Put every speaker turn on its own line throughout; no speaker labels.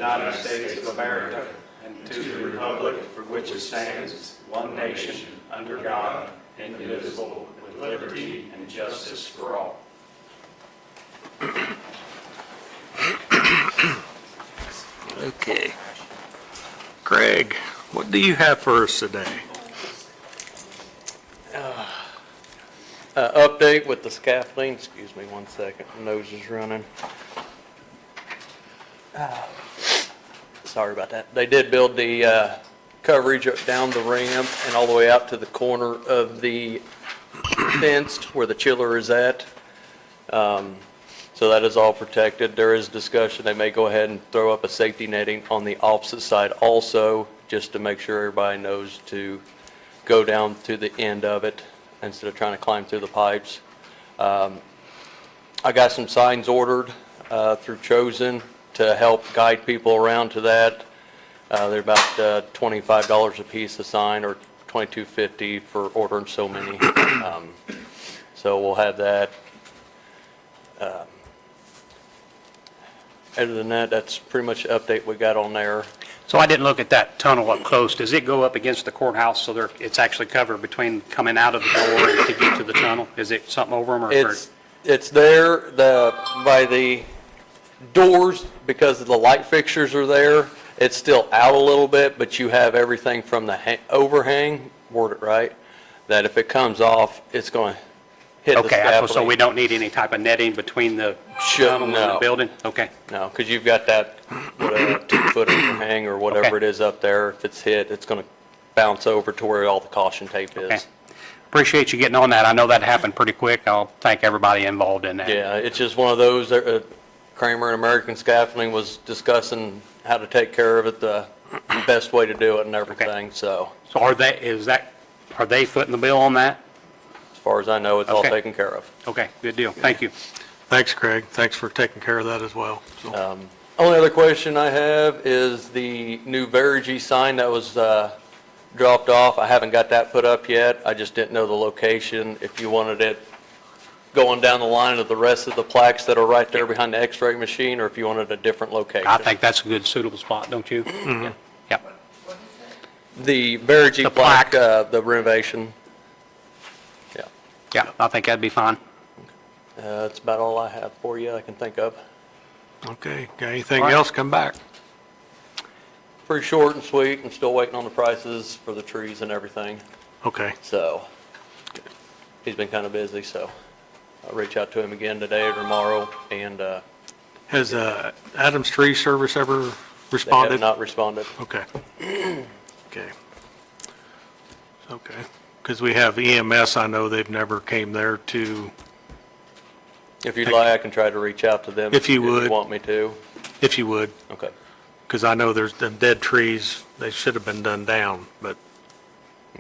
United States of America and to the republic for which it stands, one nation, under God, indivisible, with liberty and justice for all.
Okay. Greg, what do you have for us today?
Update with the scaffolding. Excuse me 1 second. My nose is running. Sorry about that. They did build the coverage down the ramp and all the way out to the corner of the fenced where the chiller is at. So that is all protected. There is discussion. They may go ahead and throw up a safety netting on the opposite side also, just to make sure everybody knows to go down to the end of it instead of trying to climb through the pipes. I got some signs ordered through Chosen to help guide people around to that. They're about $25 a piece a sign, or $22.50 for ordering so many. So we'll have that. Other than that, that's pretty much the update we got on there.
So I didn't look at that tunnel up close. Does it go up against the courthouse so it's actually covered between coming out of the door and to get to the tunnel? Is it something over them? Or
It's there by the doors because the light fixtures are there. It's still out a little bit, but you have everything from the overhang, word it right, that if it comes off, it's going to hit the scaffolding.
So we don't need any type of netting between the tunnel and the building? Okay.
No, because you've got that 2-foot overhang or whatever it is up there. If it's hit, it's going to bounce over to where all the caution tape is.
Okay. Appreciate you getting on that. I know that happened pretty quick. I'll thank everybody involved in that.
Yeah, it's just one of those, Kramer and American Scaffolding was discussing how to take care of it, the best way to do it and everything, so.
So are they footing the bill on that?
As far as I know, it's all taken care of.
Okay, good deal. Thank you.
Thanks, Craig. Thanks for taking care of that as well. So,
Only other question I have is the new Verigy sign that was dropped off. I haven't got that put up yet. I just didn't know the location. If you wanted it going down the line of the rest of the plaques that are right there behind the X-ray machine, or if you wanted a different location.
I think that's a good suitable spot, don't you? Mm-hmm. Yep.
The Verigy plaque, the renovation. Yeah.
Yeah, I think that'd be fine.
That's about all I have for you I can think of.
okay, got anything else come back?
Pretty short and sweet. I'm still waiting on the prices for the trees and everything.
Okay,
So he's been kind of busy, so I'll reach out to him again today or tomorrow, and
has Adams Tree Service ever
they
responded?
have not responded.
Okay. Okay. Okay. Because we have EMS, I know they've never came there to,
If you'd like, I can try to reach out to them.
If you would.
If you want me to.
if you would,
Okay.
because I know there's them dead trees, they should have been done down, but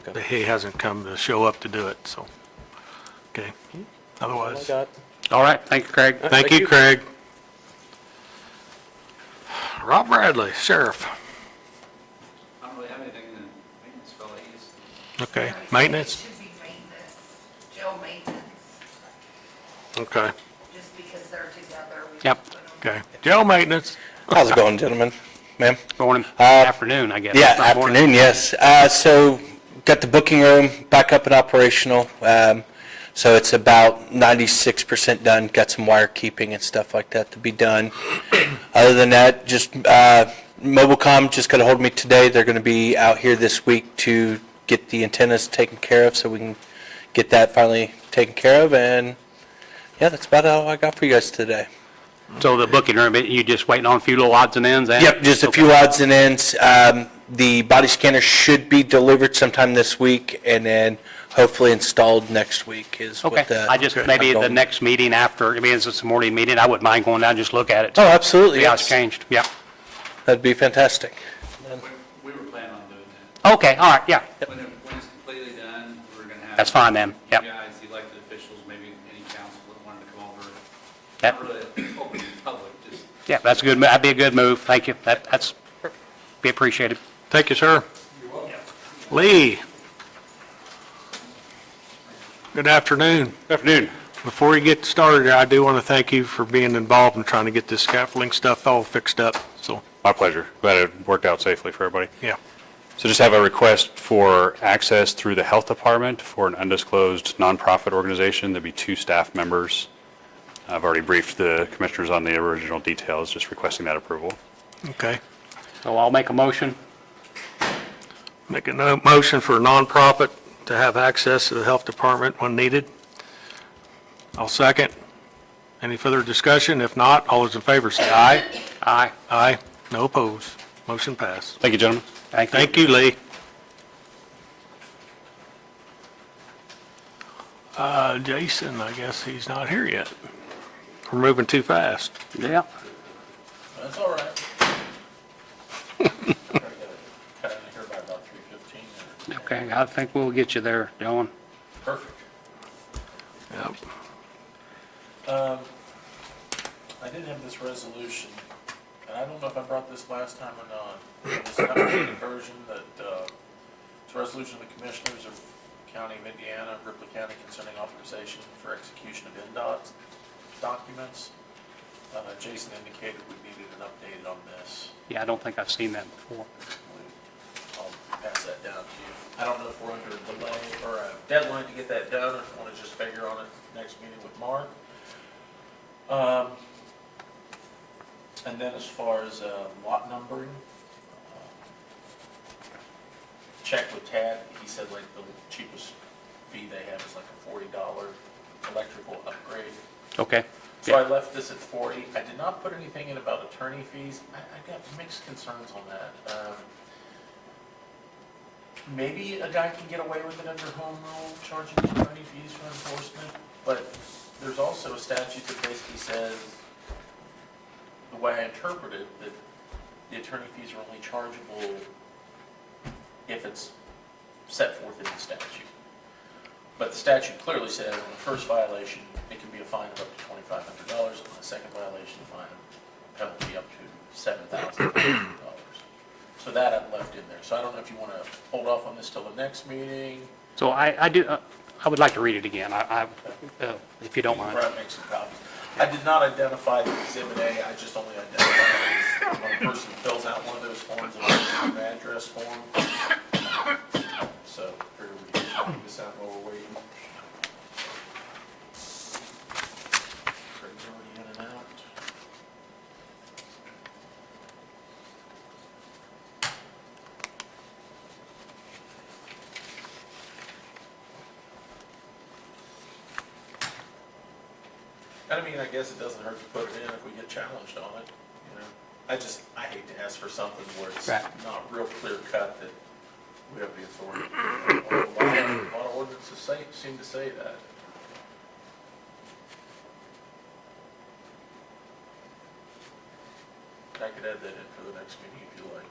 Okay.
he hasn't come to show up to do it, so. Okay.
All I
Otherwise,
got.
All right, thank you, Craig.
thank you, Craig. Rob Bradley, Sheriff.
I don't really have anything in maintenance, fellas.
Okay, maintenance?
It should be maintenance, jail maintenance,
Okay,
just because they're together. we
Yep.
put 'em-
okay. Jail maintenance.
How's it going, gentlemen? Ma'am?
Morning, afternoon, I guess.
Yeah,
Not morning.
afternoon, yes. So got the booking room back up and operational. So it's about 96% done. Got some wire keeping and stuff like that to be done. Other than that, just Mobilecom just got a hold of me today. They're going to be out here this week to get the antennas taken care of so we can get that finally taken care of. And yeah, that's about all I got for you guys today.
So the booking room, you just waiting on a few little odds and ends?
Yep, just a few odds and ends. The body scanner should be delivered sometime this week, and then hopefully installed next week is what
Okay, I just, maybe the next meeting after, I mean, it's a morning meeting, I wouldn't mind going down and just look at it.
Oh, absolutely,
See how it's
yes.
changed, yeah.
That'd be fantastic.
We were planning on doing that.
Okay, all right, yeah,
When it's completely done, we're going to have.
that's fine then, yep.
You guys, the elected officials, maybe any council that wanted to come over.
Yep.
Not really open to the public, just.
Yeah, that's a good, that'd be a good move, thank you, that's, be appreciated.
Thank you, sir. Lee. Good afternoon.
Good afternoon.
Before you get started, I do want to thank you for being involved in trying to get this scaffolding stuff all fixed up. So so,
My pleasure. Glad it worked out safely for everybody.
yeah.
So just have a request for access through the health department for an undisclosed nonprofit organization. There'd be 2 staff members. I've already briefed the commissioners on the original details, just requesting that approval.
Okay.
So I'll make a motion.
Make a motion for a nonprofit to have access to the health department when needed. I'll second. Any further discussion? If not, all those in favor say aye.
Aye.
Aye. No opposed. Motion passed.
Thank you, gentlemen.
Thank you.
Thank you, Lee. Jason, I guess he's not here yet. We're moving too fast.
Yeah.
That's all right. Cut in here by about 3:15 or.
Okay, I think we'll get you there, Dylan.
Perfect.
Yep.
I did have this resolution, and I don't know if I brought this last time or not. It's an updated version that, it's a resolution of the Commissioners of County of Indiana, Ripley County concerning authorization for execution of NDOT documents. Jason indicated we needed an update on this.
Yeah, I don't think I've seen that before.
I'll pass that down to you. I don't know if we're under a delay or a deadline to get that done, or if you want to just figure on it next meeting with Mark. And then as far as lot numbering, check with Tad, he said like the cheapest fee they have is like a $40 electrical upgrade.
Okay.
So I left this at 40. I did not put anything in about attorney fees. I got mixed concerns on that. Maybe a guy can get away with it under home rule, charging attorney fees for enforcement, but there's also a statute that basically says, the way I interpret it, that the attorney fees are only chargeable if it's set forth in the statute. But the statute clearly says on the first violation, it can be a fine of up to $2,500. On the second violation, a fine penalty up to $7,500. So that I've left in there. So I don't know if you want to hold off on this till the next meeting.
So I would like to read it again, if you don't mind.
Brett, make some copies. I did not identify the Exhibit A, I just only identified it as when a person fills out one of those forms, an address form. So, figured we could just knock this out while we're waiting. Craig's already in and out. I mean, I guess it doesn't hurt to put it in if we get challenged on it, you know. I hate to ask for something where it's
Right.
not real clear cut that we have the authority. A lot of ordinances seem to say that. I could add that in for the next meeting if you like.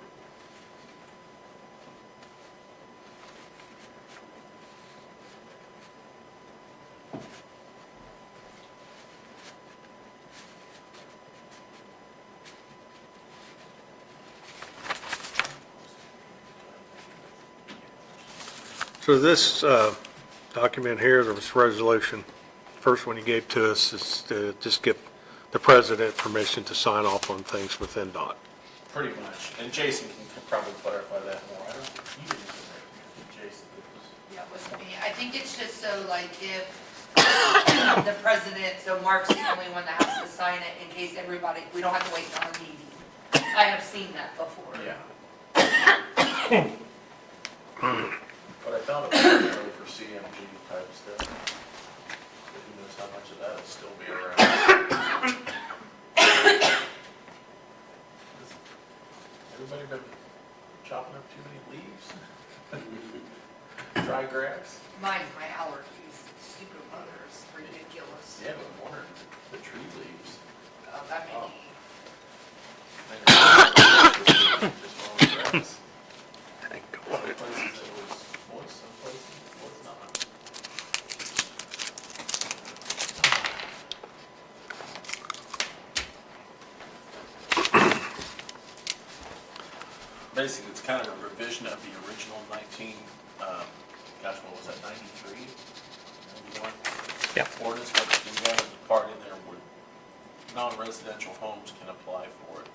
So this document here, this resolution, first one you gave to us is to just give the president permission to sign off on things with NDOT.
Pretty much, and Jason can probably clarify that more. I don't, you didn't do that, Jason, it was.
Yeah, it wasn't me. I think it's just so like if the president, so Mark's the only one that has to sign it in case everybody, we don't have to wait till our meeting. I have seen that before.
Yeah. But I found it was really for CMG type stuff. But who knows how much of that will still be around. Everybody been chopping up too many leaves? Dry grass?
Mine's my allergies, stupid weather is ridiculous.
Yeah, but I'm wondering, the tree leaves.
I mean,
Oh. Just mowing grass. Some places it was moist, some places it was not. Basically, it's kind of a revision of the original 19, gosh, what was that, 93? 91?
Yeah.
Ordinance, but there's one other part in there where non-residential homes can apply for it.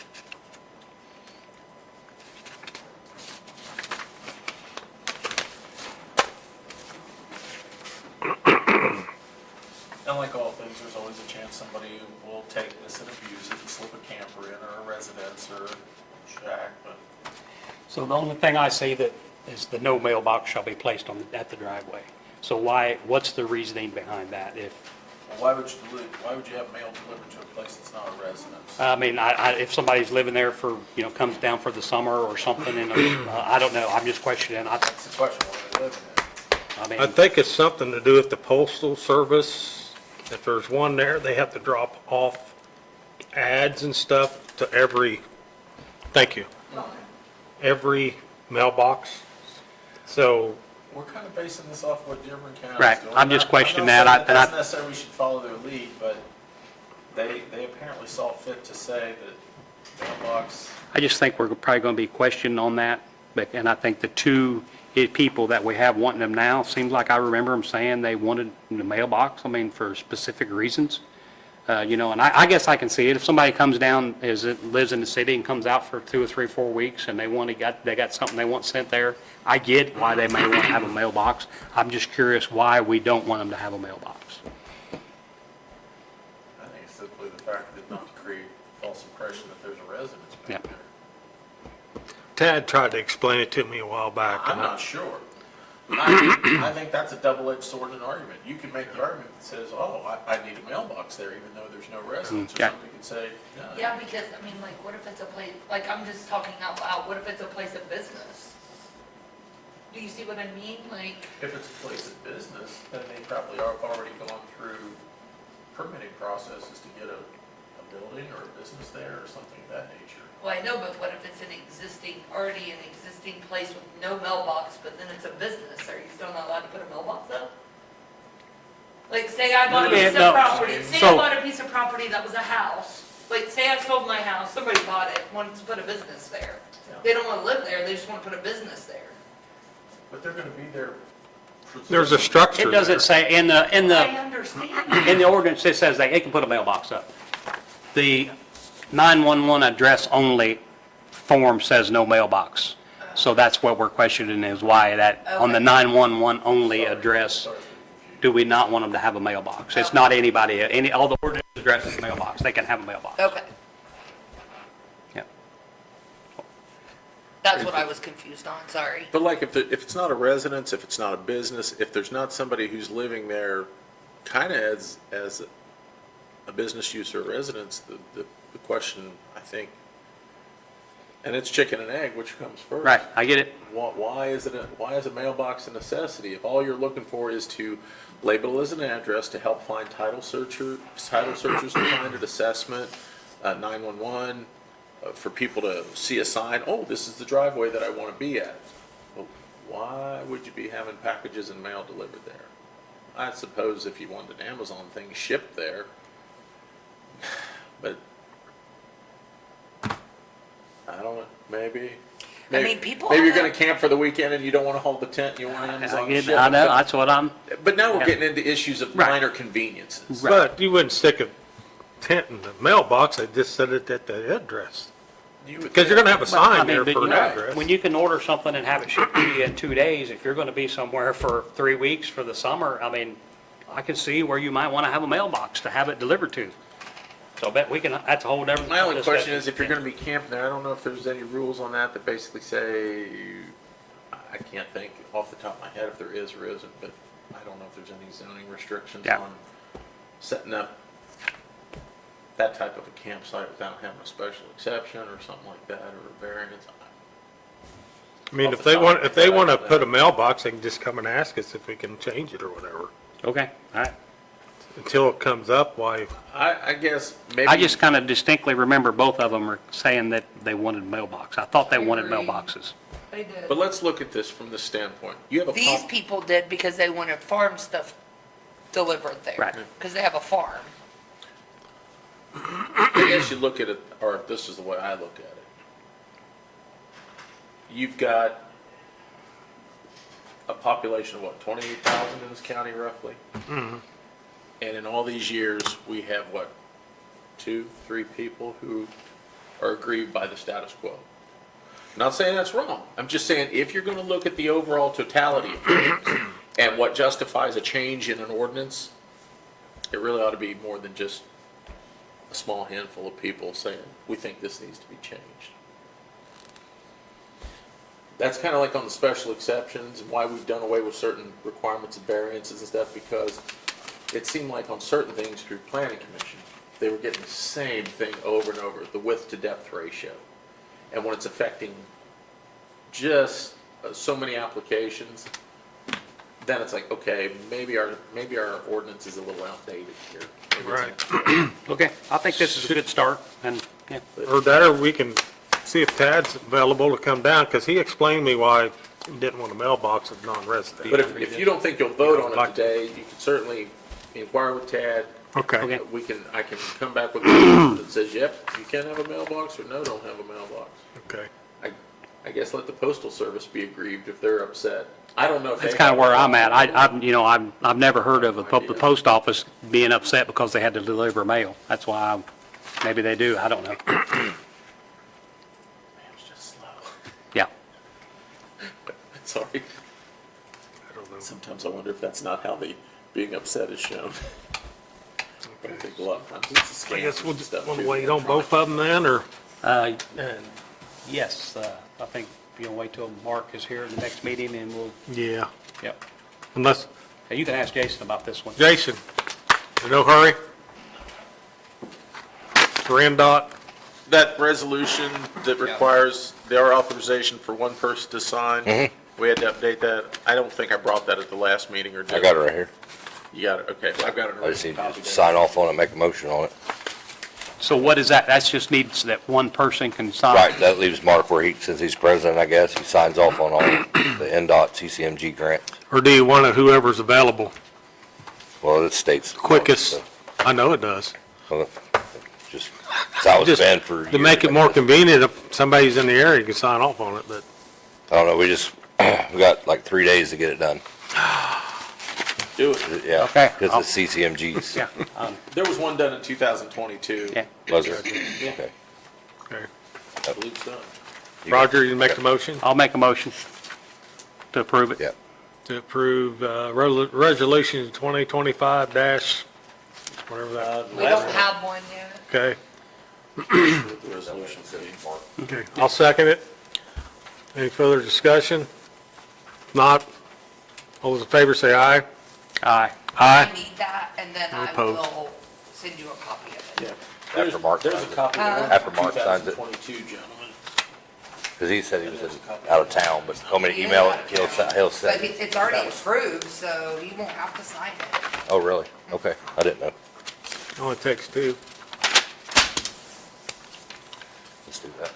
somebody will take this and abuse it and slip a camper in, or a residence, or a shack, but
So the only thing I see that is the no mailbox shall be placed at the driveway. So what's the reasoning behind that?
well, why would you have mail delivered to a place that's not a residence?
I mean, if somebody's living there for, comes down for the summer or something, and I don't know, I'm just questioning.
That's the question, what are they living in?
I think it's something to do with the postal service. If there's one there, they have to drop off ads and stuff to thank you, every mailbox. So,
We're kind of basing this off what Dearborn County is
Right,
doing.
I'm just questioning
I'm
that.
not saying
I-
that's necessarily we should follow their lead, but they apparently saw fit to say that mailbox,
I just think we're probably going to be questioned on that, and I think the two people that we have wanting them now, seems like I remember them saying they wanted the mailbox, for specific reasons. And I guess I can see it. If somebody comes down, lives in the city and comes out for 2 or 3, 4 weeks, and they got something they want sent there, I get why they may want to have a mailbox. I'm just curious why we don't want them to have a mailbox.
I think it's simply the fact that not to create false impression that there's a residence
Yeah.
back there.
Tad tried to explain it to me a while back.
I'm
and
not sure. I think that's a double-edged sword in an argument. You can make the argument that says, oh, I need a mailbox there even though there's no residence, or
Okay.
somebody can say, no.
Yeah, because, what if it's a place, I'm just talking out loud, what if it's a place of business? Do you see what I mean?
If it's a place of business, then they probably are already gone through permitting processes to get a building or a business there or something of that nature.
well, I know, but what if it's already an existing place with no mailbox, but then it's a business? Are you still not allowed to put a mailbox up? Say I bought a
Yeah,
piece
no,
of property, say
so-
I bought a piece of property that was a house. Say I sold my house, somebody bought it, wanted to put a business there. They don't want to live there, they just want to put a business there.
But they're gonna be there.
There's a structure
It doesn't
there.
say, in
I
the
understand.
in the ordinance, it says they can put a mailbox up. The 911 address only form says no mailbox. So that's what we're questioning, is why that, on the
Okay.
911 only address, do we not want them to have a mailbox? It's not anybody, all the ordinance addresses mailbox, they can have a mailbox.
Okay,
Yeah.
that's what I was confused on, sorry.
But like, if it's not a residence, if it's not a business, if there's not somebody who's living there kind of as a business use or a residence, the question, I think, and it's chicken and egg, which comes first?
Right, I get it.
Why is a mailbox a necessity? If all you're looking for is to label it as an address to help find title searchers to find an assessment, 911, for people to see a sign, oh, this is the driveway that I want to be at. Well, why would you be having packages and mail delivered there? I suppose if you wanted an Amazon thing shipped there, but I don't know, maybe.
People
Maybe you're
have-
gonna camp for the weekend and you don't wanna hold the tent, you want Amazon
I
shipping.
know, that's what I'm,
But now we're
Yeah.
getting into issues of
Right.
minor conveniences.
But you wouldn't stick a tent in the mailbox, they just set it at the address.
You would
Because you're gonna have a
I
sign
mean,
there
but
for
you
an
know,
address.
when you can order something and have it shipped to you in 2 days, if you're going to be somewhere for 3 weeks for the summer, I can see where you might want to have a mailbox to have it delivered to. So I bet that's a whole different.
My only question
discussion.
is, if you're gonna be camping there, I don't know if there's any rules on that that basically say, I can't think off the top of my head if there is or isn't, but I don't know if there's any zoning restrictions
Yeah.
on setting up that type of a campsite without having a special exception or something like that, or a variance.
I mean,
off
if
the
they
top
want,
of
if
my
they
head,
want to
I don't
put a
know.
mailbox, they can just come and ask us if we can change it or whatever.
Okay, all right.
Until it comes up, why,
I guess maybe.
I just kind of distinctly remember both of them are saying that they wanted mailbox. I thought they wanted
Agreed.
mailboxes.
They did.
But let's look at this from this standpoint. You have a
These people did because they wanted farm stuff delivered there.
Right.
Because they have a farm.
I guess you look at it, or this is the way I look at it. You've got a population of what, 28,000 in this county roughly? And in all these years, we have what, 2, 3 people who are aggrieved by the status quo. Not saying that's wrong. I'm just saying if you're going to look at the overall totality of things and what justifies a change in an ordinance, it really ought to be more than just a small handful of people saying, we think this needs to be changed. That's kind of like on the special exceptions and why we've done away with certain requirements and variances and stuff, because it seemed like on certain things through planning commission, they were getting the same thing over and over, the width to depth ratio. And when it's affecting just so many applications, then it's like, okay, maybe our ordinance is a little outdated here. Maybe it's
Right.
Okay, I think this is a good start, and, yeah.
Or that, or we can see if Tad's available to come down, because he explained to me why he didn't want a mailbox of non-resident.
But if you don't think you'll vote on
Like-
it today, you can certainly inquire with Tad.
Okay.
Okay.
I can come back with a motion that says, yep, you can have a mailbox, or no, don't have a mailbox.
Okay.
I guess let the postal service be aggrieved if they're upset. I don't know if they.
That's kind of
have-
where I'm at. I've never heard of the post office being upset because they had to deliver mail. That's why, maybe they do, I don't know.
Mail's just slow.
Yeah.
Sorry.
I don't know.
Sometimes I wonder if that's not how the being upset is shown. But I think a lot of times it's a
I
scam
guess we'll
and
just
stuff.
want
too.
to wait on both of them then, or?
Yes, I think you'll wait till Mark is here at the next meeting, and we'll,
Yeah.
yep.
Unless,
Hey, you can ask Jason about this one.
Jason, in no hurry? For NDOT?
That resolution that requires their authorization for one person to sign, we had to update that. I don't think I brought that at the last meeting, or did
I got it right here.
You got it, okay. I've got it.
I just need
copy
to
there.
sign off on it, make a motion on it.
So what is that? That's just needs that one person can sign?
Right, that leaves Mark where he, since he's president, I guess, he signs off on all the NDOT CCMG grants.
Or do you want it whoever's available?
Well, it states.
Quickest,
So,
I know it does.
well, Just, that was
Just
banned for years.
to make it more convenient, if somebody's in the area, you can sign off on it, but
I don't know, we just, we got like 3 days to get it done.
Do it.
Yeah.
Okay.
Because it's CCMGs.
Yeah,
There was one done in 2022.
yeah.
Was there?
Yeah,
Okay.
okay.
I believe it's done.
Roger, you make the motion
I'll make a motion to approve it.
Yeah.
to approve resolution 2025 dash, whatever that,
We don't have one yet.
okay.
With the resolution city.
Okay, I'll second it. Any further discussion? If not, all those in favor say aye.
Aye.
Aye.
I need that, and then I
Opposed.
will send you a copy of it.
Yeah.
After Mark
There's a
signs it.
copy of the one
After
from
Mark signs it.
2022, gentlemen.
Because he said he was out of town, but told me to email it, he'll
But
send it.
it's already approved, so you won't have to sign it.
Oh, really? Okay, I didn't know.
Only takes two.
Let's do that.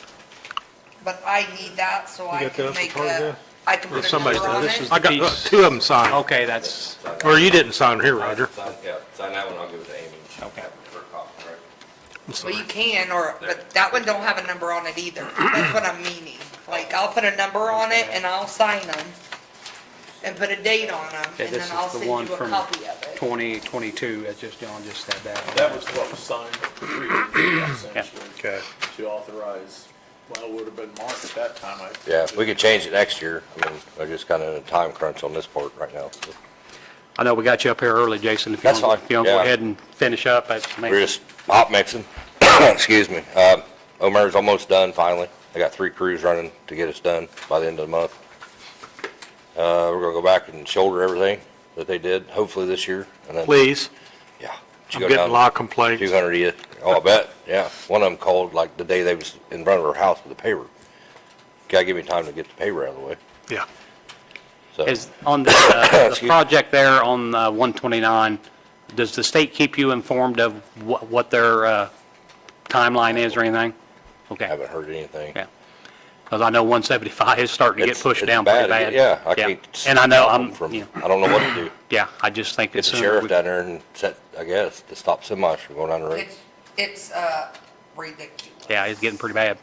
But I need that, so I
got
can
that
make
part of
a,
that?
I can
Or
put a
somebody's
number on
done.
it.
I got two of them signed.
Okay, that's,
Or you didn't sign here, Roger.
Yeah, sign that one, I'll give it to Amy.
Okay.
For a copy, right?
Well, you can, but that one don't have a number on it either. That's what I'm meaning. Like, I'll put a number on it and I'll sign them and put a date on them,
okay,
and
this
then I'll
is the
send
one
you a
from
copy of it.
2022, that's just, John just said that.
That was what was signed essentially,
Okay.
to authorize, well, it would have been Mark at that time, I.
Yeah, we could change it next year. I mean, we're just kind of in a time crunch on this part right now. So
I know we got you up here early, Jason, if you
That's
want,
fine,
if you want to go
yeah.
ahead and finish up, that's,
We're just hot mixing. Excuse me. Omer's almost done finally. I got 3 crews running to get us done by the end of the month. We're gonna go back and shoulder everything that they did, hopefully this year. And then,
Please,
yeah.
I'm getting a lot of complaints.
200 of you. Oh, I bet, yeah. One of them called like the day they was in front of her house with the paver. Gotta give me time to get the paver out of the way.
Yeah.
So,
Is, on the
Excuse me.
project there on 129, does the state keep you informed of what their timeline is or anything?
I
Okay,
haven't heard anything.
yeah. Because I know 175 is starting to get
It's-
pushed
it's
down pretty bad.
Yeah, I can't.
And I know,
stop them from- I don't know what to do.
yeah, I just think
Get
it's.
the sheriff down there and set, I guess, to stop semis from going down the road.
It's ridiculous.
Yeah, it's getting pretty bad.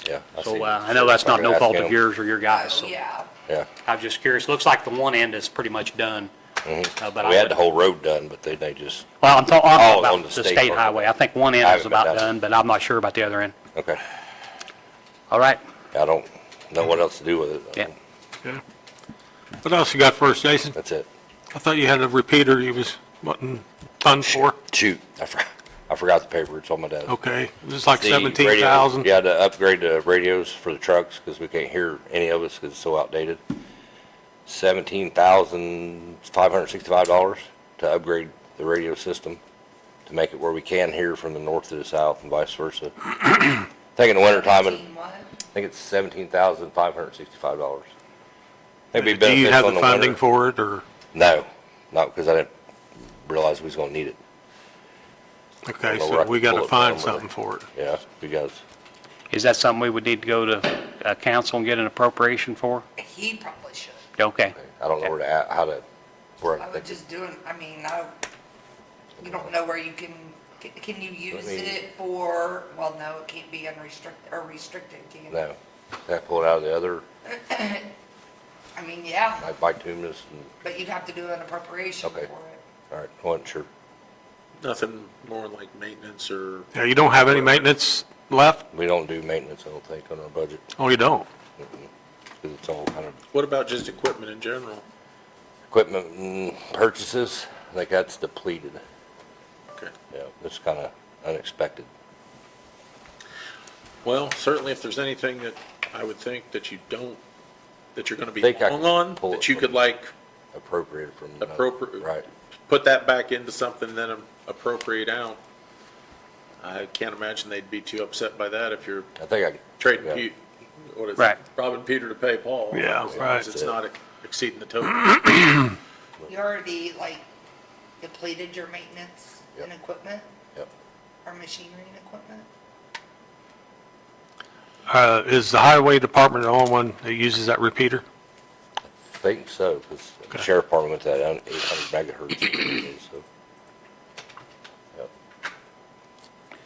Yeah. I
So
see.
I know that's not no
Ask
fault of
him.
yours or your guys,
Oh,
so
yeah.
Yeah.
I'm just curious. Looks like the one end is pretty much done. But
We had the whole road done, but they just,
Well, I'm talking
Oh, on
about
the
the
state
state
part.
highway. I think one end
I
is
haven't been
about
down.
done, but I'm not sure about the other end.
okay.
All right,
I don't know what else to do with it.
yeah.
Okay. What else you got for us, Jason?
That's it.
I thought you had a repeater you was wanting funds for.
Shoot, I forgot the paper, it's on my desk.
Okay, it's like
The radio-
17,000?
Yeah, to upgrade the radios for the trucks, because we can't hear any of us because it's so outdated. $17,565 to upgrade the radio system, to make it where we can hear from the north to the south and vice versa. I think in the wintertime, I
17 what?
think it's $17,565. It'd be
Do you have
beneficial
the
in the
funding
winter.
for it, or,
No, not because I didn't realize we was gonna need it.
okay,
Well,
so
we'll
we got to
pull it
find
from
something for it.
Yeah, because
Is that something we would need to go to council and get an appropriation for?
He probably should.
Okay.
I don't know where to, how to, where
I
I
would
think.
just do it, I mean, you don't know where you can you use it for, well, no, it can't be unrestricted, or restricted, can it?
No, I pull it out of the other,
I mean, yeah,
like bituminous and,
but you'd have to do an appropriation for
Okay.
it.
all right, I wasn't sure.
Nothing more like maintenance or,
Yeah, you don't have any maintenance left?
We don't do maintenance, I don't think, on our budget,
Oh, you don't?
because it's all kind of
what about just equipment in general?
equipment and purchases. I think that's depleted.
Okay.
Yeah, it's kind of unexpected.
Well, certainly if there's anything that I would think that you don't, that you're gonna be
Think I
long
can
on,
pull it
that you
from-
could like
Appropriated from.
Appropriate.
Right.
put that back into something, then appropriate out. I can't imagine they'd be too upset by that if you're
I think I,
trading
Yeah.
what is it?
Right.
Robbing Peter to pay Paul.
Yeah,
as long
right.
as it's not exceeding the total.
You already, like, depleted your maintenance and
Yep.
equipment,
yep.
or machinery and equipment?
Is the highway department the only one that uses that repeater?
I think so, because the
Okay.
sheriff department went to that 800 megahertz, so. Yep.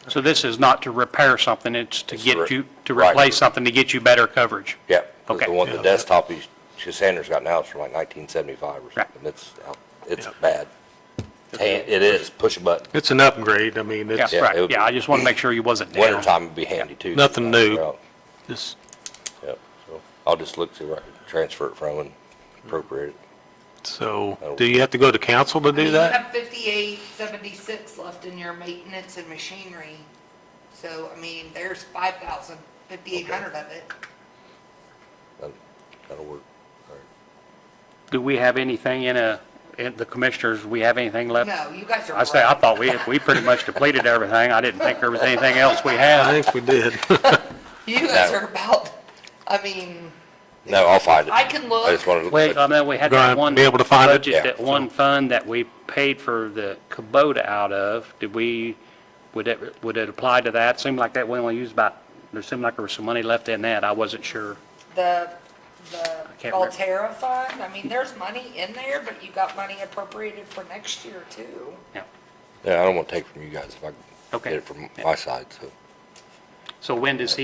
So this is not to repair something, it's to
It's
get
re-
you, to
right.
replace something to get you better coverage?
Yeah, 'cause
Okay.
the one, the
Yeah.
desktop Sanders got now is from like 1975 or
Right.
something. It's
Yeah.
bad. It is, push a button.
It's an upgrade, I mean,
Yeah,
it's
Yeah, it
right,
would
yeah,
be-
I just want to make sure you wasn't down.
Wintertime would be handy too.
Nothing new.
Yep,
just,
so I'll just look, see where I can transfer it from and appropriate it.
so, do you have to go to council to
I mean,
do that?
You have 5876 left in your maintenance and machinery, so, I mean, there's 5,000, 5,800 of it.
That'll work. All right.
Do we have anything in the commissioners, we have anything left?
No, you guys are.
I say, I
broke.
thought we pretty much depleted everything. I didn't think there was anything else we
I
had.
think we did.
You guys
No.
are about, I mean,
No, I'll find it.
I can look.
I just wanted to.
Wait, I know we had
Gonna
that one.
be able to find it?
budget,
Yeah.
that one fund that we paid for the Kubota out of. Would it apply to that? Seemed like that we only used about, there seemed like there was some money left in that. I wasn't sure.
The
can't remember.
Altera fund, I mean, there's money in there, but you got money appropriated for next year too.
Yeah.
Yeah, I don't want to take from you guys if I can
Okay.
get it from my side, so.
So when does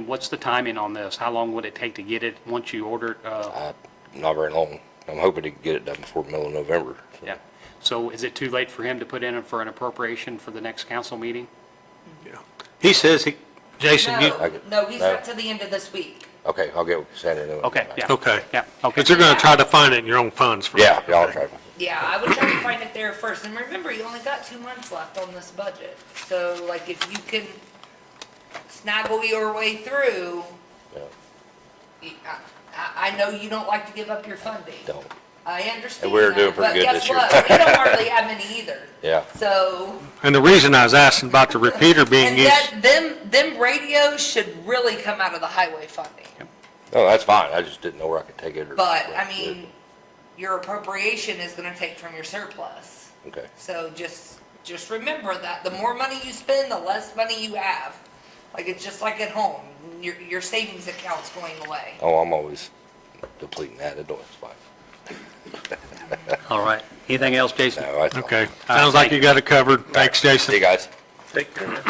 what's the timing on this? How long would it take to get it once you order it?
Not very long. I'm hoping to get it done before the middle of November. so.
Yeah. So is it too late for him to put in for an appropriation for the next council meeting?
He says Jason, you,
No, he's
No.
got to the end of this week.
Okay, I'll get with Sandra. and then we'll
Okay,
come back.
yeah.
okay.
Yeah, okay.
But you're gonna try to find it in your own funds first?
Yeah, I'll try.
Yeah, I would try to find it there first. And remember, you only got 2 months left on this budget. So like if you can snaggle your way through,
Yeah,
I know you don't like to give up your funding.
don't.
I understand
And we're
that,
doing pretty good
But
this
guess
year.
what? We don't hardly have any either.
Yeah,
So,
And the reason I was asking about the repeater being
and
used,
them radios should really come out of the highway funding.
no, that's fine. I just didn't know where I could take it. or-
But, I mean, your appropriation is gonna take from your surplus.
Okay,
So just remember that the more money you spend, the less money you have. Like, it's just like at home, your savings account's going away.
oh, I'm always depleting that, it's fine.
All right. Anything else, Jason?
No, that's fine.
okay, sounds like you got it covered. Thanks,
See you
Jason.
guys.
Take care.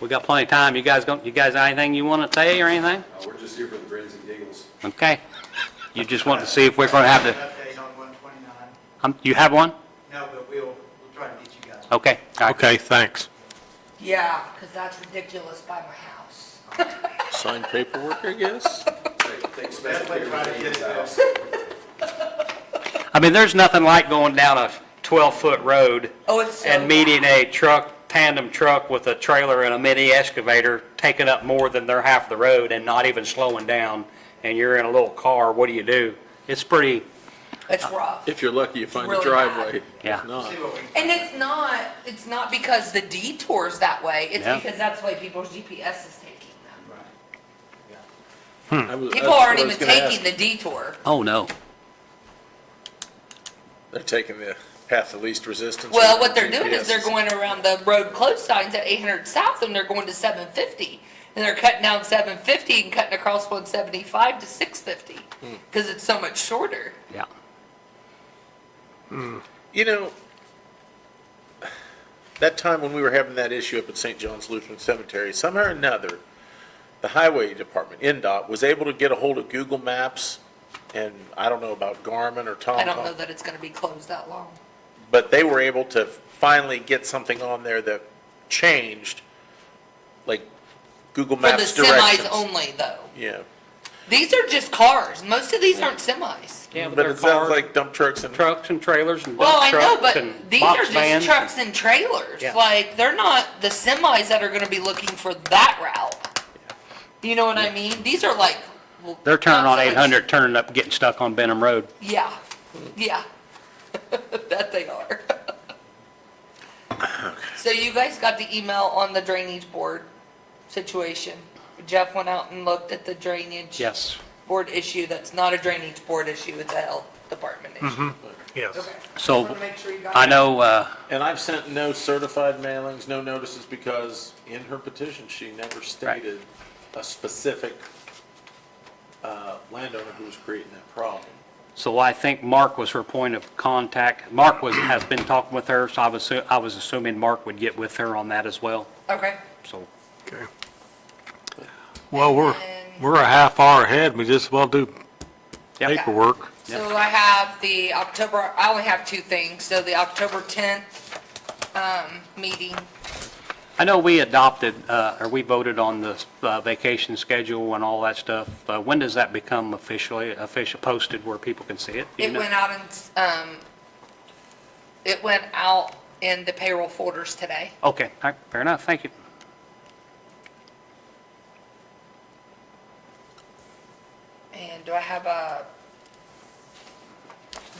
We got plenty of time. You guys got anything you want to say or anything?
We're just here for the grins and giggles.
Okay. You just want to see if we're going to have the,
Update on 129.
you have one?
No, but we'll try to get you guys.
Okay. All right.
Okay, thanks.
Yeah, because that's ridiculous by my house.
Sign paperwork, I guess?
Definitely try to get it out.
I mean, there's nothing like going down a 12-foot road
Oh, it's so
and meeting
bad.
a truck, tandem truck with a trailer and a mini excavator taking up more than their half of the road and not even slowing down, and you're in a little car, what do? It's pretty,
It's rough.
If you're lucky, you find a
Really
driveway.
Yeah.
If not,
See what we can
And it's not because the detour's that way, it's
Yeah.
because that's the way people's GPS is taking them.
Right.
I was-
People
that's what
aren't
I was
even
gonna
taking
ask.
the detour.
oh, no.
They're taking the path of least resistance.
Well,
or
what they're doing is
GPS.
they're going around the road closed signs at 800 South and they're going to 750. And they're cutting down 750 and cutting across 175 to 650 because it's so much shorter.
Yeah.
You know, that time when we were having that issue up at St. John's Lutheran Cemetery, somehow or another, the highway department, NDOT, was able to get a hold of Google Maps, and I don't know about Garmin or TomTom.
I don't know that it's going to be closed that long.
But they were able to finally get something on there that changed, like Google
For the
Maps directions.
semis only though.
Yeah,
These are just cars. Most of these aren't semis.
Yeah,
but
they're
it sounds
cars,
like dump trucks and.
trucks and trailers and
Well, I
dump
know,
trucks
but
and
these are
box
just
vans.
trucks and trailers.
Yeah.
Like, they're not the semis that are going to be looking for that route. You know what I mean? These are like. Well,
They're turning
not
on
so much-
800, turning up, getting stuck on Benham Road.
Yeah, yeah. That they are. So you guys got the email on the drainage board situation? Jeff went out and looked at the drainage
Yes.
board issue. That's not a drainage board issue, it's a health department issue.
Yes.
Okay.
So,
Just wanna make sure you got
I
it.
know,
And I've sent no certified mailings, no notices, because in her petition, she never stated a specific landowner who was creating that problem.
so I think Mark was her point of contact. Mark has been talking with her, so I was assuming Mark would get with her on that as well,
Okay.
so.
Okay. Well,
And
we're a half hour ahead. We just well do
Yep.
paperwork.
So I have the October, I only have two things. So the October 10th meeting.
I know we adopted, or we voted on the vacation schedule and all that stuff. When does that become official posted where people can see it? Do you
It
know?
went out in the payroll folders today.
Okay, all right, fair enough, thank you.
And do I have a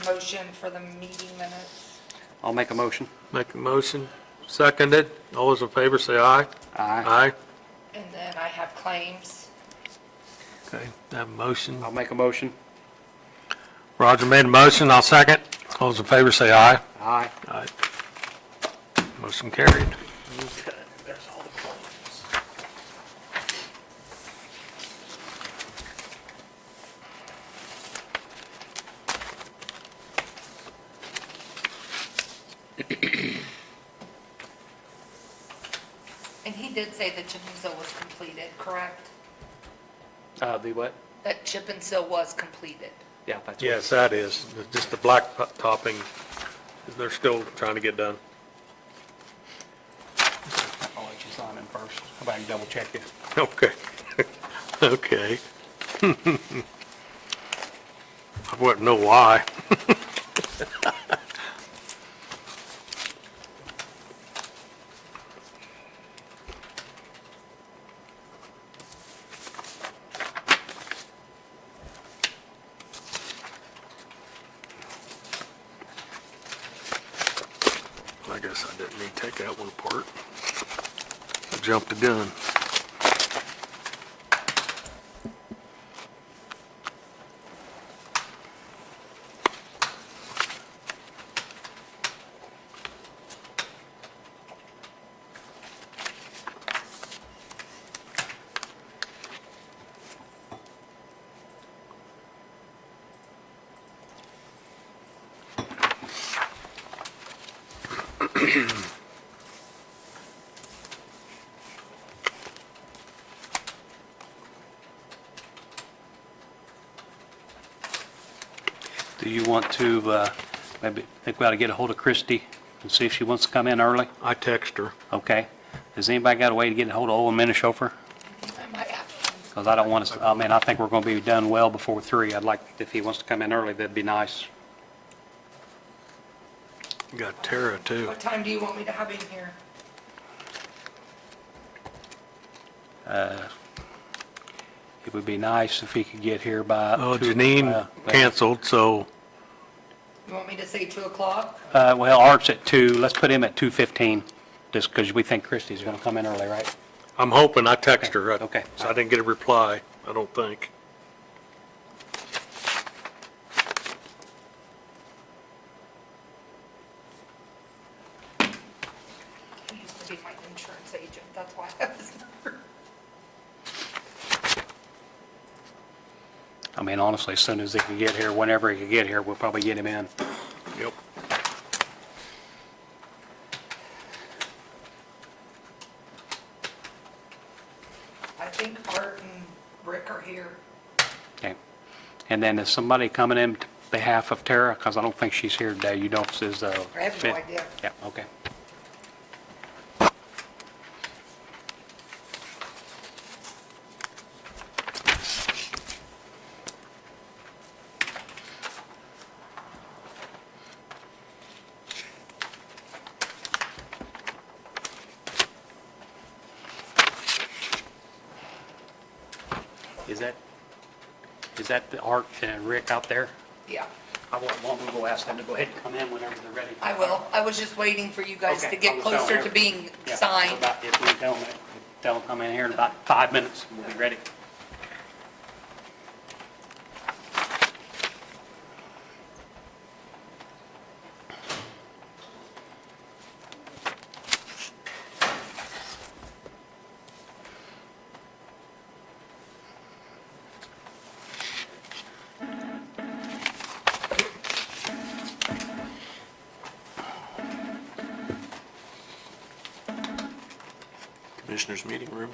motion for the meeting minutes?
I'll make a motion.
Make a motion. Seconded. All those in favor say aye.
Aye.
Aye.
And then I have claims.
Okay, have a motion.
I'll make a motion.
Roger made a motion. I'll second. All those in favor say aye.
Aye.
Aye. Motion carried.
Okay, there's all the claims.
And he did say the chip and seal was completed, correct?
The what?
That chip and seal was completed.
Yeah, that's what.
Yes, that is. Just the black topping, they're still trying to get done.
I'll let you sign in first. How about I double check it?
Okay. Okay. I wouldn't know why. I guess I didn't need to take that one apart. I jumped the gun.
Do you want to, maybe, think we ought to get a hold of Christie and see if she wants to come in early?
I text her.
Okay. Has anybody got a way to get a hold of Owen Minichauffeur?
I might have.
Because I don't want to, I mean, I think we're going to be done well before 3. I'd like, if he wants to come in early, that'd be nice.
You got Tara, too.
What time do you want me to have him here?
It would be nice if he could get here by.
Oh,
2.
Janine canceled, so
You want me to say 2 o'clock?
Well, Art's at 2. Let's put him at 2:15, just because we think Christie's going to come in early, right?
I'm hoping. I text her.
Okay.
So I didn't get a reply, I don't think.
He used to be my insurance agent, that's why I have his number.
I mean, honestly, as soon as he can get here, whenever he can get here, we'll probably get him in.
Yep.
I think Art and Rick are here.
Okay. And then is somebody coming in behalf of Tara? Because I don't think she's here today. You don't, is,
I have no idea.
Yeah, okay. Is that the Art and Rick out there?
Yeah,
I will go ask them to go ahead and come in whenever they're ready.
I will. I was just waiting for you guys to
Okay,
get
I'll tell
closer
her.
to being
Yeah,
signed.
about- If we tell them come in here in about 5 minutes, we'll be ready.
Commissioners' meeting room.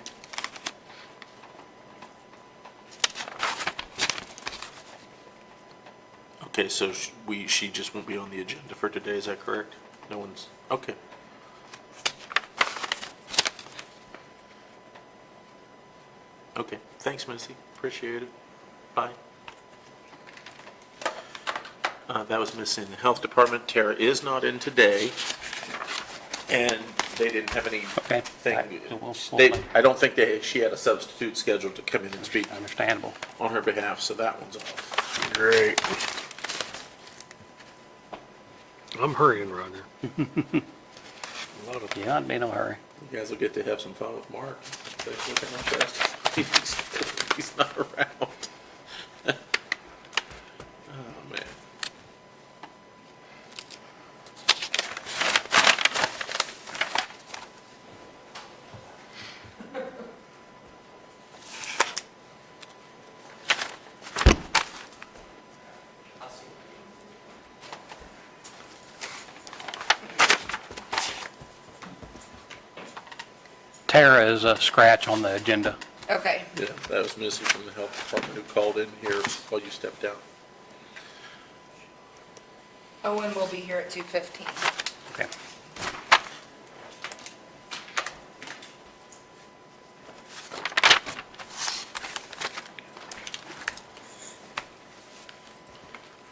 Okay, so she just won't be on the agenda for today, is that correct? No one's, okay. Okay, thanks, Missy, appreciate it. Bye. That was missing the Health Department. Tara is not in today, and they didn't have any
Okay.
thing.
We'll-
I don't think she had a substitute scheduled to come in and speak
Understandable.
on her behalf, so that one's off.
Great. I'm hurrying, Roger. A lot of-
Yeah, I'd be in no hurry.
You guys will get to have some fun with Mark. Look how fast he's not around. Oh, man.
Tara is a scratch on the agenda.
Okay,
Yeah, that was Missy from the Health Department who called in here while you stepped down.
Owen will be here at 2:15.
Okay.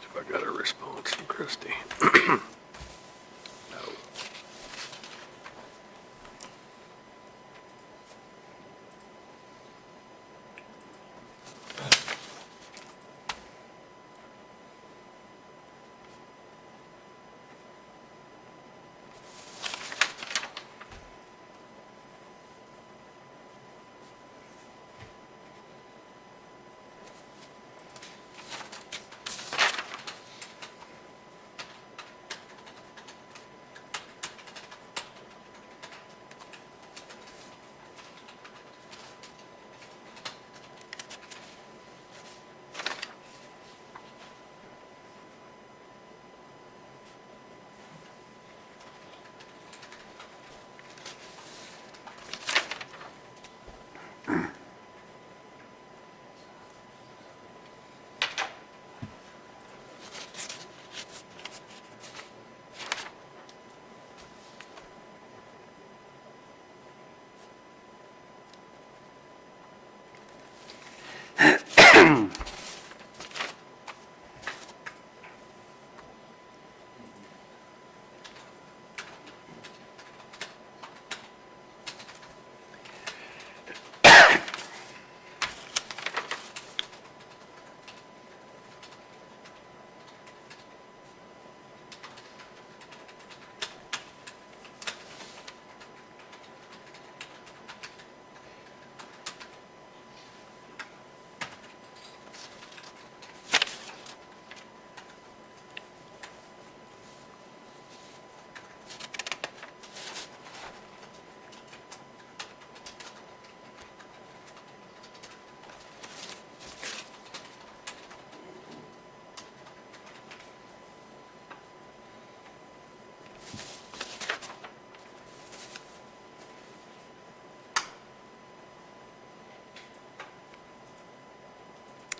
If I got a response from Christie. No.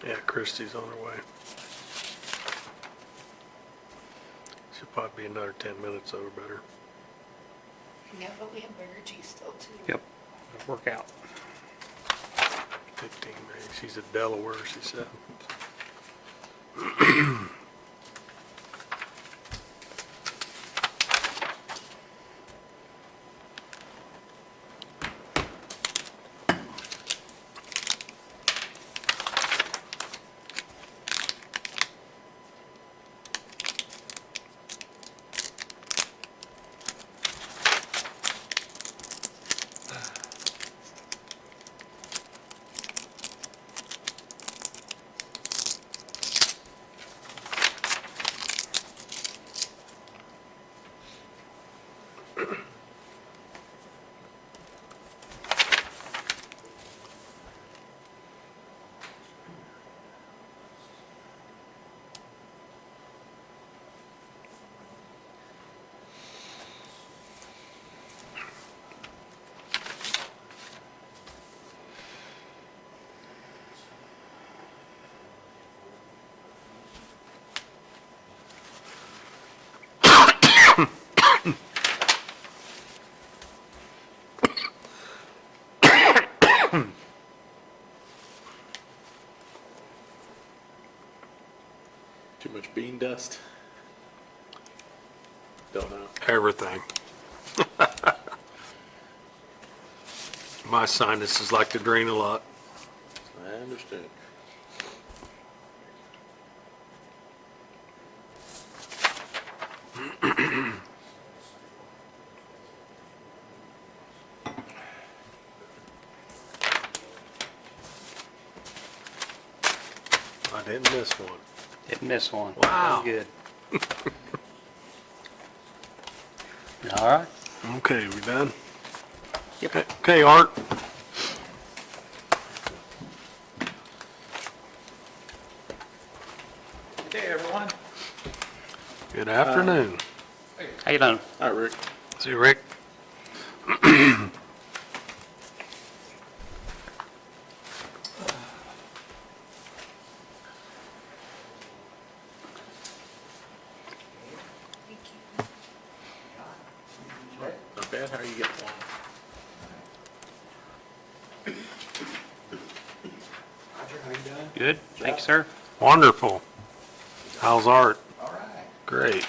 Yeah, Christie's on her way. She'll probably be another 10 minutes over better.
Yeah, but we have bigger G still too.
Yep, it'll work out.
15 maybe. She's at Delaware, she said.
Too much bean dust? Don't know.
Everything. My sinuses like to drain a lot.
I understand.
I didn't miss one.
Didn't miss one.
Wow.
Very good. All right.
Okay, we done?
Yep.
Okay, Art.
Hey, everyone.
Good afternoon.
How you doing?
All right, Rick.
See you, Rick.
Not bad. How are you getting along?
Good. Thank you, sir.
Wonderful. How's Art?
All right.
Great.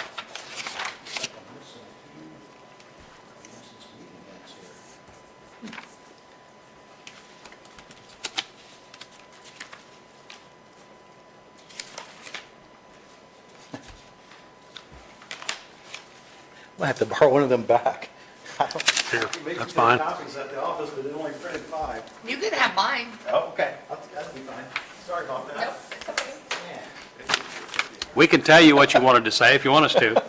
We'll have to borrow one of them back.
Here, that's fine.
Copies at the office, but they only printed 5.
You can have mine.
Oh, okay. That'll be fine. Sorry about that.
Nope, it's okay.
We can tell you what you wanted to say if you want us to.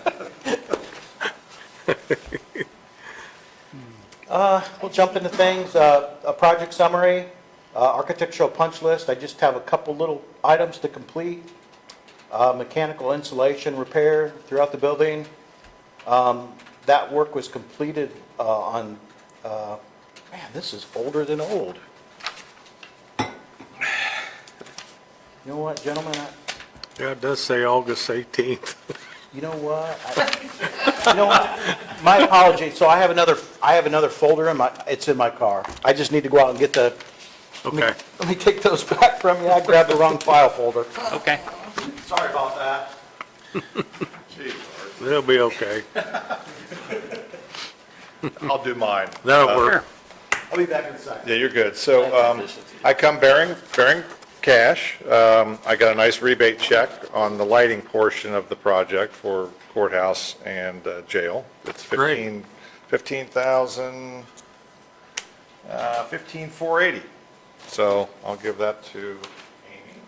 We'll jump into things. A project summary, architectural punch list. I just have a couple little items to complete. Mechanical insulation repair throughout the building. That work was completed on, man, this is older than old. You know what, gentlemen?
Yeah, it does say August 18th.
You know what? You know what? My apologies. So I have another folder it's in my car. I just need to go out and get the,
Okay.
let me take those back from you. I grabbed the wrong file folder.
Okay.
Sorry about that.
It'll be okay.
I'll do mine.
That'll work.
I'll be back in a second.
Yeah, you're good. So I come bearing cash. I got a nice rebate check on the lighting portion of the project for courthouse and jail. It's
Great.
$15,480. So I'll give that to Amy.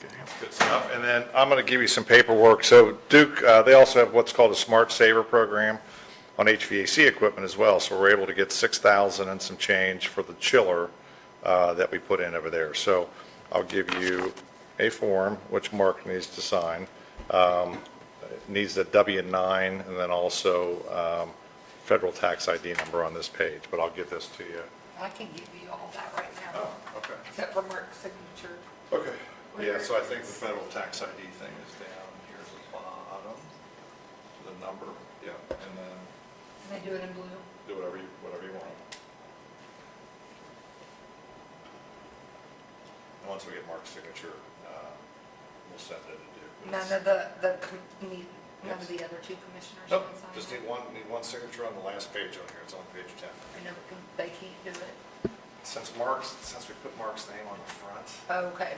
That's good stuff. And then I'm going to give you some paperwork. So Duke, they also have what's called a Smart Saver program on HVAC equipment as well. So we're able to get $6,000 and some change for the chiller that we put in over there. So I'll give you a form, which Mark needs to sign. It needs a W-9 and then also federal tax ID number on this page, but I'll give this to you
I can give you all that right now,
Oh, okay.
except for Mark's signature.
Okay. Yeah, so I think the federal tax ID thing is down here at the bottom, the number, yeah, and then
Can I do it in blue?
do whatever you want. And once we get Mark's signature, we'll send it to Duke.
None of none of the other two commissioners
Nope,
can sign
just
it?
need one signature on the last page on here, it's on page 10.
I know, but they can't do it.
Since we put Mark's name on the front,
Okay,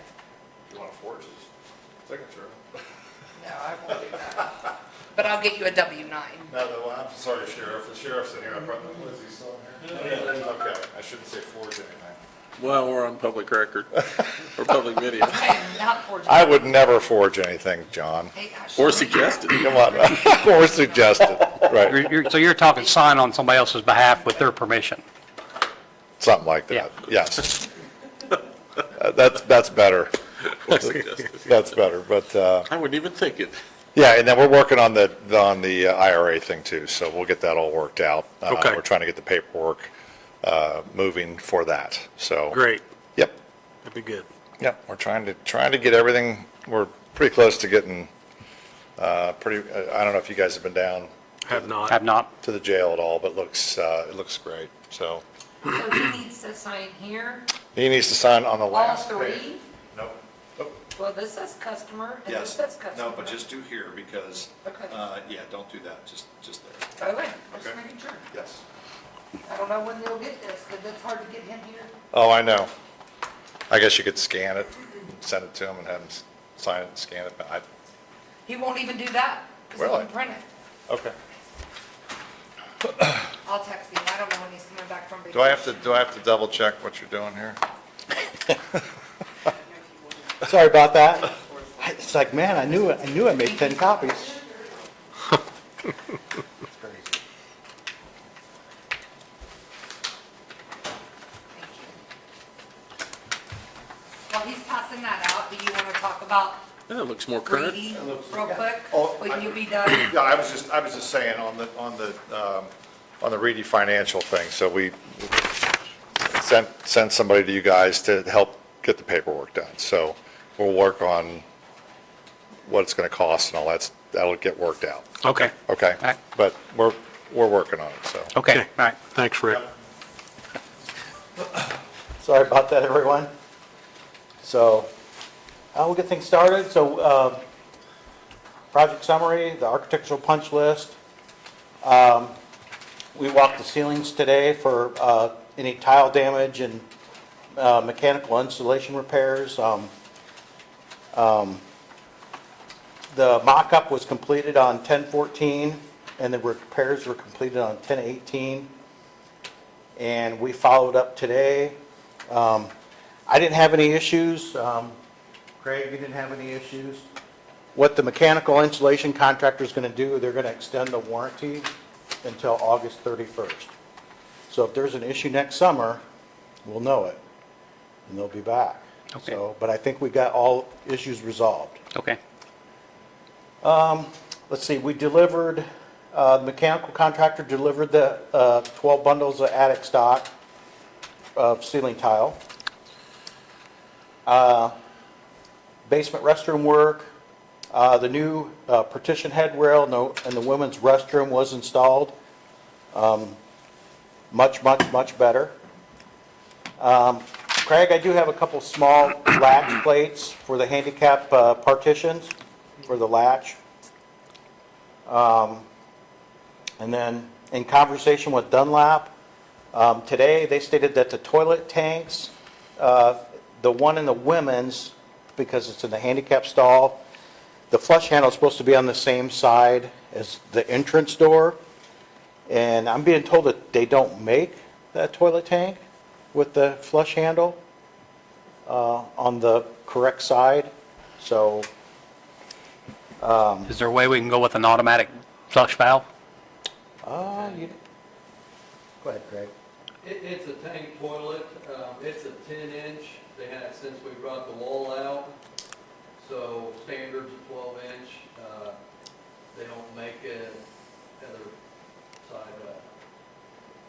you want to forge his signature?
no, I won't do that. But I'll get you a W-9.
No, I'm sorry, Sheriff, the sheriff's in here, I probably, is he still in here? Okay, I shouldn't say forge anything.
Well, we're on public record, or public video,
I am not forging.
I would never forge anything, John.
Hey, Ashley.
or suggested.
Come on, or suggested, right,
So you're talking sign on somebody else's behalf with their permission?
something like that, yes. That's better,
Or suggested.
that's better, but,
I wouldn't even think it.
yeah, and then we're working on the IRA thing too, so we'll get that all worked out.
Okay.
We're trying to get the paperwork moving for that, so.
Great,
Yep,
that'd be good.
yep, we're trying to get everything, we're pretty close to getting, I don't know if you guys have been down
Have not.
Have not?
to the jail at all, but it looks great, so.
So he needs to sign here,
He needs to sign on the
all
last page.
three?
Nope. Nope.
Well, this says customer, and this
Yes,
says customer.
no, but just do here, because,
Okay.
yeah, don't do that, just there.
Okay, just
Okay.
making sure.
Yes.
I don't know when they'll get this, because it's hard to get him here.
Oh, I know. I guess you could scan it, send it to him and have him sign it and scan it, but
He won't even do that, because he
Really?
can print it.
okay.
I'll text him, I don't know when he's coming back from vacation.
Do I have to double check what you're doing here?
Sorry about that. It's like, man, I knew I made 10 copies. It's crazy.
While he's passing that out, do you want to talk about
That looks more current.
Reedy real quick?
Oh,
Will you be done?
Yeah, I was just saying on the Reedy financial thing, so we sent somebody to you guys to help get the paperwork done. So we'll work on what it's gonna cost and all that, that'll get worked out,
Okay,
okay?
All right.
But we're working on it, so.
okay, all right.
Thanks, Rick.
Sorry about that, everyone. So, we'll get things started. So, project summary, the architectural punch list. We walked the ceilings today for any tile damage and mechanical insulation repairs. The mock-up was completed on 10/14, and the repairs were completed on 10/18. And we followed up today. I didn't have any issues. Craig, you didn't have any issues. What the mechanical insulation contractor is going to do, they're going to extend the warranty until August 31st. So if there's an issue next summer, we'll know it, and they'll be back.
Okay.
So, but I think we got all issues resolved.
Okay,
Let's see, we delivered, the mechanical contractor delivered the 12 bundles of attic stock of ceiling tile. Basement restroom work, the new partition head rail and the women's restroom was installed. Much better. Craig, I do have a couple small latch plates for the handicap partitions for the latch. And then in conversation with Dunlap, today they stated that the toilet tanks, the one in the women's, because it's in the handicap stall, the flush handle is supposed to be on the same side as the entrance door. And I'm being told that they don't make that toilet tank with the flush handle on the correct side. So,
is there a way we can go with an automatic flush valve?
go ahead, Craig.
It's a tank toilet, it's a 10-inch, they had since we brought the wall out, so standard's a 12-inch, they don't make a other side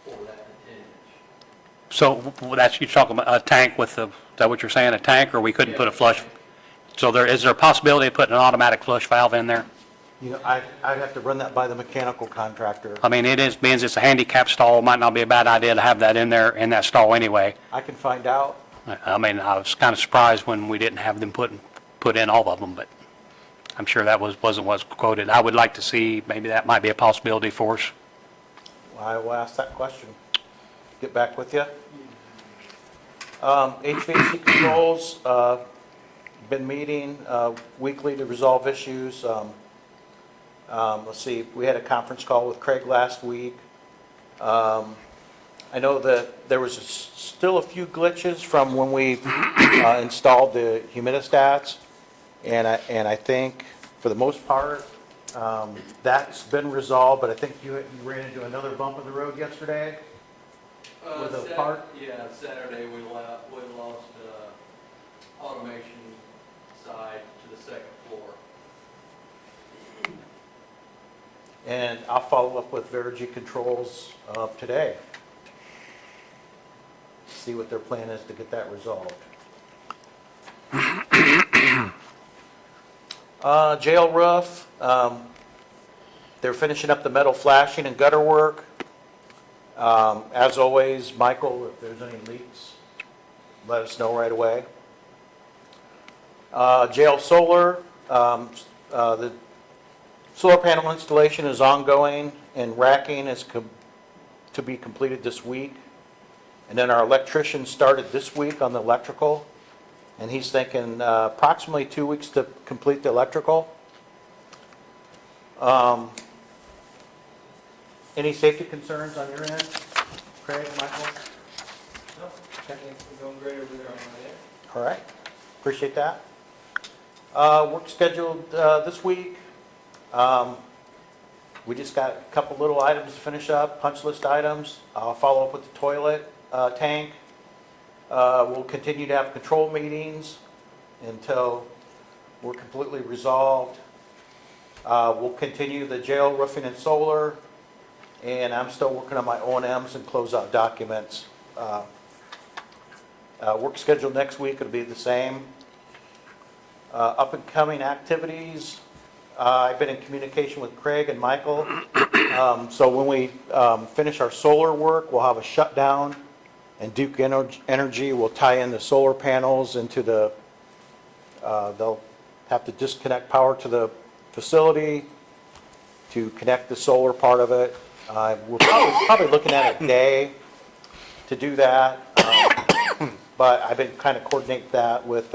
for that 10-inch.
So that's, you're talking about a tank with the, is that what you're saying, a tank, or we couldn't put a flush? So is there a possibility of putting an automatic flush valve in there?
You know, I'd have to run that by the mechanical contractor.
I mean, it is, means it's a handicap stall, might not be a bad idea to have that in there, in that stall anyway.
I can find out.
I mean, I was kind of surprised when we didn't have them put in all of them, but I'm sure that wasn't what's quoted. I would like to see, maybe that might be a possibility for us.
I will ask that question. Get back with you. HVAC controls, been meeting weekly to resolve issues. Let's see, we had a conference call with Craig last week. I know that there was still a few glitches from when we installed the humidistats, and I think for the most part, that's been resolved, but I think you ran into another bump in the road yesterday with a part?
Yeah, Saturday we lost automation side to the second floor.
And I'll follow up with Verigy Controls today. See what their plan is to get that resolved. Jail roof, they're finishing up the metal flashing and gutter work. As always, Michael, if there's any leaks, let us know right away. Jail solar, the solar panel installation is ongoing and racking is to be completed this week. And then our electrician started this week on the electrical, and he's thinking approximately 2 weeks to complete the electrical. Any safety concerns on your end, Craig, Michael?
No, I think we're going great over there on my end.
All right, appreciate that. Work scheduled this week. We just got a couple little items to finish up, punch list items. I'll follow up with the toilet tank. We'll continue to have control meetings until we're completely resolved. We'll continue the jail roofing and solar, and I'm still working on my O&Ms and closeout documents. Work schedule next week will be the same. Up and coming activities, I've been in communication with Craig and Michael. So when we finish our solar work, we'll have a shutdown, and Duke Energy will tie in the solar panels into the, they'll have to disconnect power to the facility to connect the solar part of it. We're probably looking at a day to do that, but I've been kind of coordinating that with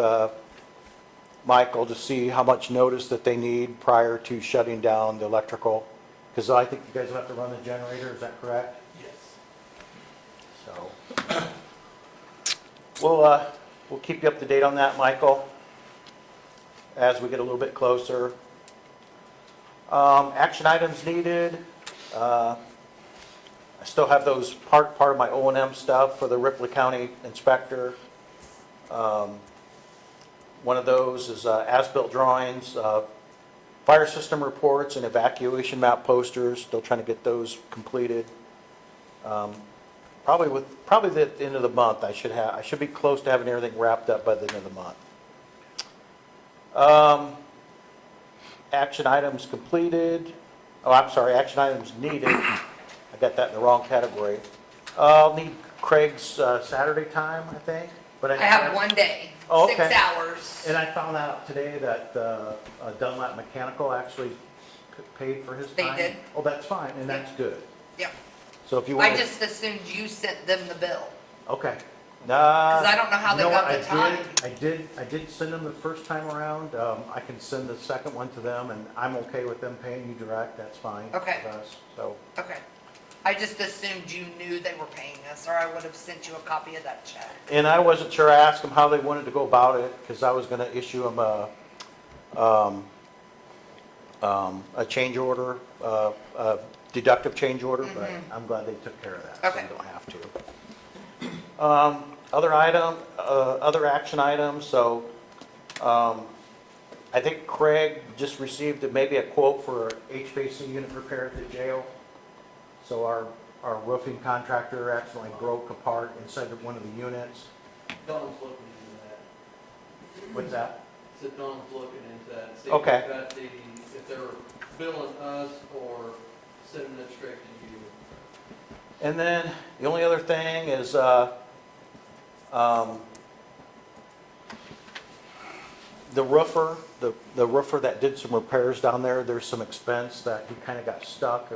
Michael to see how much notice that they need prior to shutting down the electrical, because I think you guys will have to run the generator, is that correct?
Yes.
So, we'll keep you up to date on that, Michael, as we get a little bit closer. Action items needed. I still have those part of my O&M stuff for the Ripley County inspector. One of those is as-built drawings, fire system reports, and evacuation map posters. Still trying to get those completed. Probably the end of the month. I should be close to having everything wrapped up by the end of the month. Action items completed. Oh, I'm sorry, action items needed. I got that in the wrong category. I'll need Craig's Saturday time, I think. But
I have one day,
Oh,
6
okay.
hours.
And I found out today that Dunlap Mechanical actually paid for his
They
time.
did.
Oh, that's fine, and that's good.
Yep.
So if you want
I
to...
just assumed you sent them the bill.
Okay.
Because I don't know how they got the time.
I did send them the first time around. I can send the second one to them, and I'm okay with them paying you direct. That's fine.
Okay.
With us, so.
Okay. I just assumed you knew they were paying us, or I would have sent you a copy of that check.
And I wasn't sure, I asked them how they wanted to go about it, because I was going to issue them a change order, a deductive change order, but I'm glad they took care of that.
Okay.
So you don't have to. Other action items, so I think Craig just received maybe a quote for HVAC unit repair at the jail. So our our roofing contractor accidentally broke a part inside of one of the units.
Don's looking into that.
What's that?
So Don's looking into that, see
Okay.
if they're billing us or sending it straight to you.
And then the only other thing is, the roofer, the roofer that did some repairs down there, there's some expense that he kind of got stuck.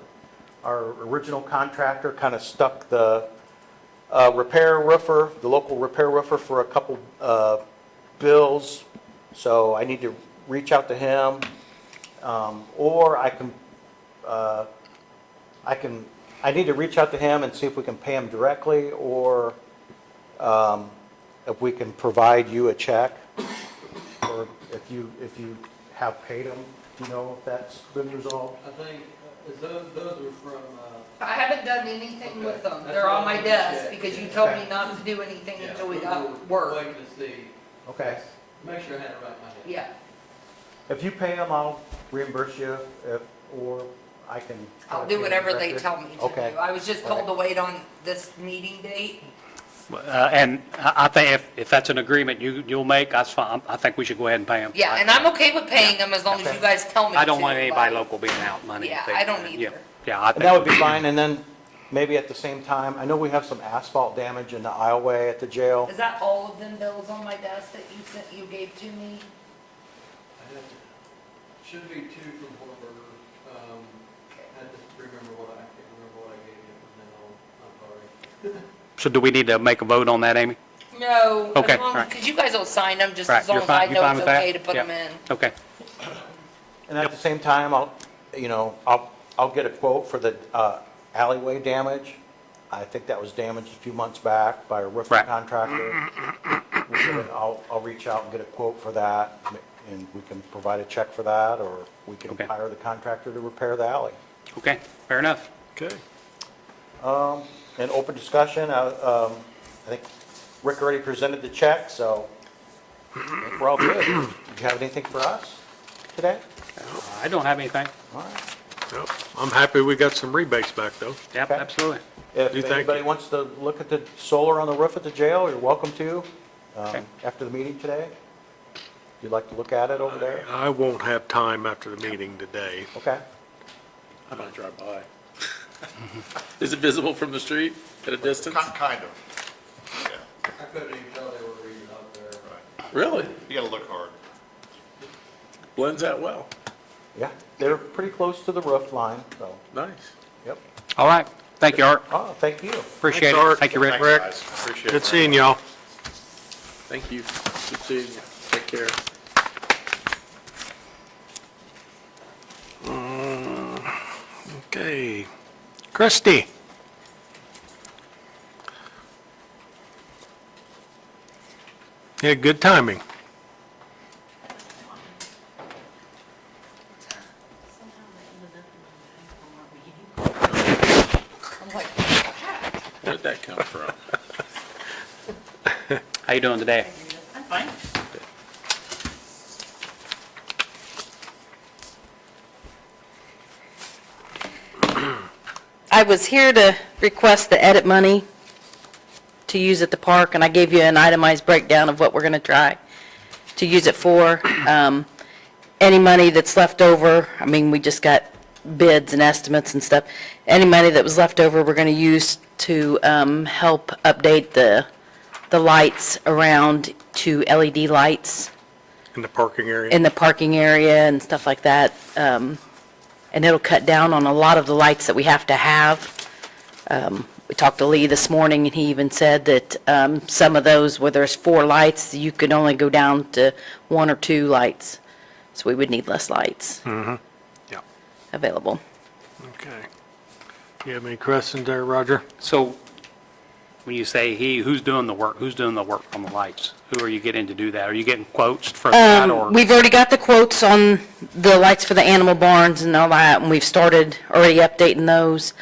Our original contractor kind of stuck the repair roofer, the local repair roofer for a couple bills. So I need to reach out to him, or I need to reach out to him and see if we can pay him directly, or if we can provide you a check, or if you have paid him. Do you know if that's been resolved?
I think, those are from,
I haven't done anything with them.
That's
They're
what
on my
I'm
desk
checking.
because you told me not to do anything until we got work.
waiting to see,
Okay.
make sure I had it right in my head.
Yeah,
If you pay him, I'll reimburse you, or I can.
I'll do whatever they tell me to do.
Okay.
I was just told to wait on this meeting date.
And I think if that's an agreement you'll make, that's fine. I think we should go ahead and pay them.
Yeah, and I'm okay with paying them as long as you guys tell me to.
I don't want anybody
but-
local being out money.
Yeah,
They-
I don't
yeah.
either.
Yeah, I
And that would
think,
be fine, and then maybe at the same time, I know we have some asphalt damage in the aisleway at the jail.
Is that all of them bills on my desk that you gave to me?
I had to, should be two from Hornberger. I had to remember I can't remember what I gave you from then on. I'm sorry.
so do we need to make a vote on that, Amy?
No.
Okay,
As long,
right.
because you guys will sign them just
Right,
as long
you're
as I
fine- you
know
fine
it's
with that?
okay to put
Yeah.
them in.
Okay.
And at the same time, I'll get a quote for the alleyway damage. I think that was damaged a few months back by a roofing
Right.
contractor. I'll reach out and get a quote for that, and we can provide a check for that, or we can
Okay.
hire the contractor to repair the alley.
Okay, fair enough.
Okay.
In open discussion, I think Rick already presented the check, so I think we're all good. Do you have anything for us today?
I don't have anything.
All right.
Yep. I'm happy we got some rebates back, though.
Yep,
Okay.
absolutely.
If
Do thank
anybody
you.
wants to look at the solar on the roof at the jail, you're welcome to,
Okay.
after the meeting today. If you'd like to look at it over there.
I won't have time after the meeting today.
Okay.
I might drive by. Is it visible from the street at a distance?
Kind of. Yeah,
I couldn't even tell they were reading up there.
right.
Really?
You gotta look hard.
Blends that well.
Yeah, they're pretty close to the roof line, so,
Nice.
yep.
All right. Thank you, Art.
Oh, thank you.
Appreciate
Thanks,
it.
Art.
Thank you, Rick.
Thanks, guys. Appreciate it.
Good
very
seeing
much.
y'all.
Thank you. Good seeing you. Take care.
Okay. Christie. Yeah, good timing.
I'm like,
Where'd that come from?
How you doing today?
I'm fine.
I was here to request the edit money to use at the park, and I gave you an itemized breakdown of what we're going to try to use it for. Any money that's left over, I mean, we just got bids and estimates and stuff. Any money that was left over, we're going to use to help update the lights around to LED lights
In the parking area.
in the parking area and stuff like that. And it'll cut down on a lot of the lights that we have to have. We talked to Lee this morning, and he even said that some of those, where there's 4 lights, you could only go down to 1 or 2 lights. So we would need less lights
Yeah.
available.
Okay. You have any questions there, Roger?
So when you say he, who's doing the work? Who's doing the work on the lights? Who are you getting to do that? Are you getting quotes for that, or?
We've already got the quotes on the lights for the animal barns and all that, and we've started already updating those.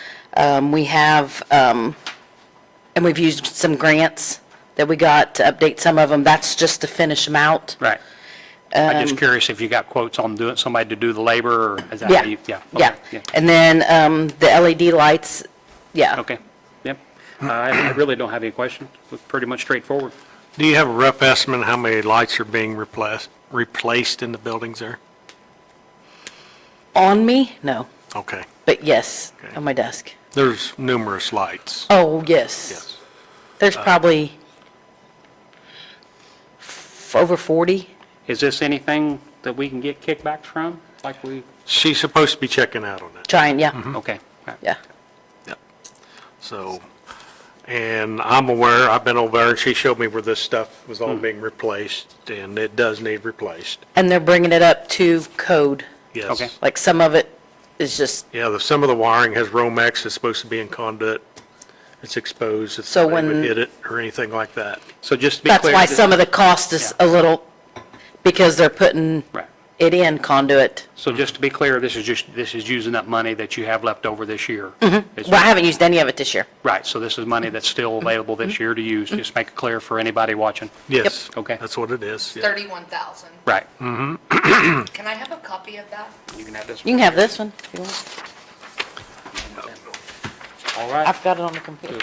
We have, and we've used some grants that we got to update some of them. That's just to finish them out.
Right. I'm just curious if you got quotes on doing, somebody to do the labor, or is that how
Yeah,
you? Yeah.
yeah.
okay,
And then the LED lights, Yeah.
Okay, yep. I really don't have any questions. It's pretty much straightforward.
Do you have a rough estimate how many lights are being replaced in the buildings there?
On me? No.
Okay.
But yes,
Okay.
on my desk.
There's numerous lights.
Oh, yes.
Yes.
There's probably over 40.
Is this anything that we can get kickbacks from, like we,
She's supposed to be checking out on that.
Trying, yeah,
okay.
yeah.
Yep. So, and I'm aware, I've been over there and she showed me where this stuff was all being replaced and it does need replaced.
And they're bringing it up to code.
Yes.
Okay.
Like some of it is just,
Yeah, some of the wiring has Romex, it's supposed to be in conduit. It's exposed if
So
somebody would
when-
hit it or anything like that.
So just to be
that's
clear.
why some of the cost is a little, because they're putting
Right.
it in conduit.
So just to be clear, this is using up money that you have left over this year. It's-
Well, I haven't used any of it this year.
Right, so this is money that's still available this year to use, just make it clear for anybody watching.
Yes.
Okay.
That's what it is. yeah.
31,000.
Right,
Can I have a copy of that?
you can have this.
You can have this one if you want.
All right.
I've got it on the computer.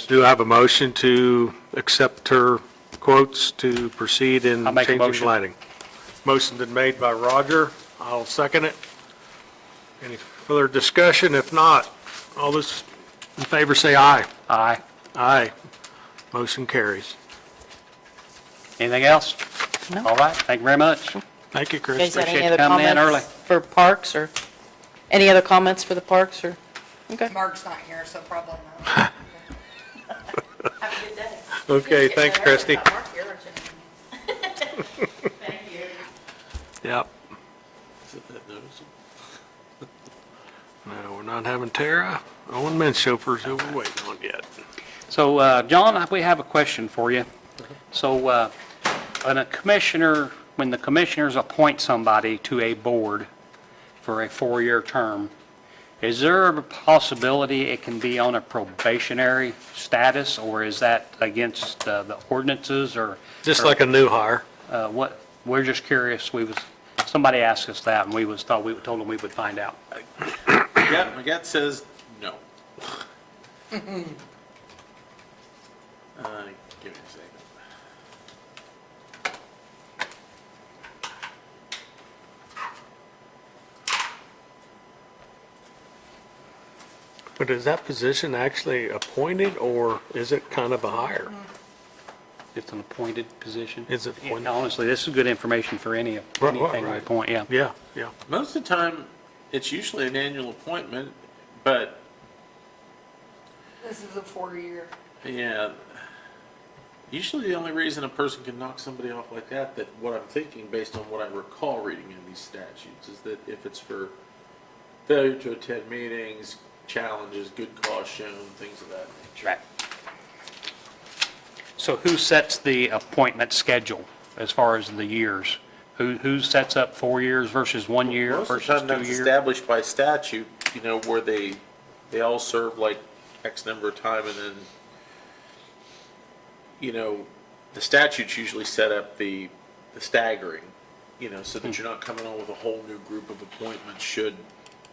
Do I have a motion to accept her quotes to proceed in
I'll make a
changing
motion.
lighting? Motion been made by Roger. I'll second it. Any further discussion? If not, all those in favor say aye.
Aye.
Aye. Motion carries.
Anything else?
No.
All right, thank you very much.
Thank you,
You guys
Chris.
got
Appreciate
any
you
other
coming in
comments for parks or, any other comments for the parks or? Okay.
Mark's not here, so probably not.
Have a good day.
Okay, thanks, Christie.
Thank you.
Yep.
Isn't that noticeable?
No, we're not having Tara. Owen Minchauffers who we're waiting on yet.
So, John, we have a question for you. So, when the commissioners appoint somebody to a board for a 4-year term, is there a possibility it can be on a probationary status, or is that against the ordinances, or?
Just like a new hire.
We're just curious, somebody asked us that, and we told them we would find out.
My gut says no. Give me a second.
But is that position actually appointed or is it kind of a hire?
It's an appointed position.
Is it appointed?
Honestly, this is good information for anything we
right.
appoint, yeah.
Yeah, yeah.
Most of the time, it's usually an annual appointment, but
This is a 4-year.
yeah, usually the only reason a person can knock somebody off like that, what I'm thinking based on what I recall reading in these statutes, is that if it's for failure to attend meetings, challenges, good cause shown, things of that nature.
Right. So who sets the appointment schedule as far as the years? Who sets up 4 years versus 1 year
Most of
versus
the
2
time, that's
years?
established by statute, where they all serve like X number of time, and then, the statutes usually set up the staggering, so that you're not coming on with a whole new group of appointments should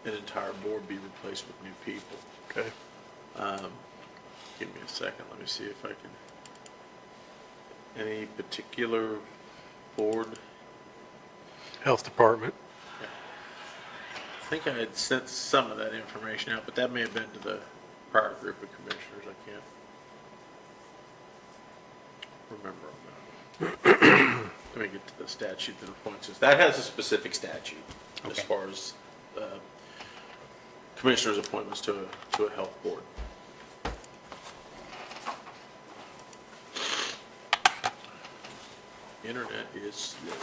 an entire board be replaced with new people.
Okay.
Give me a second, let me see if I can, any particular board?
Health Department.
I think I had sent some of that information out, but that may have been to the prior group of commissioners, I can't remember on that. Let me get to the statute that appoints us. That has a specific statute as
Okay.
far as commissioners' appointments to a health board. Internet is slow.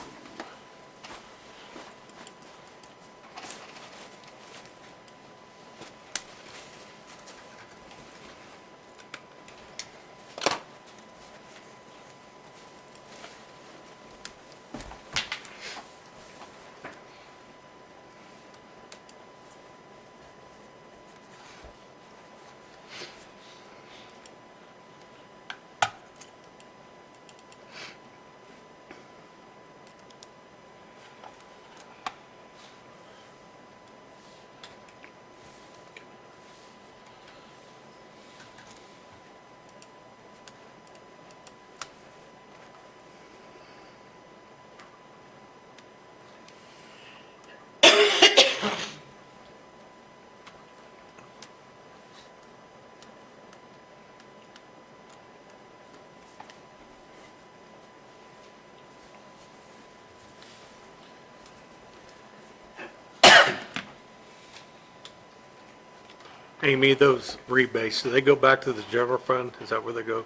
Amy, those rebates, do they go back to the general fund? Is that where they go?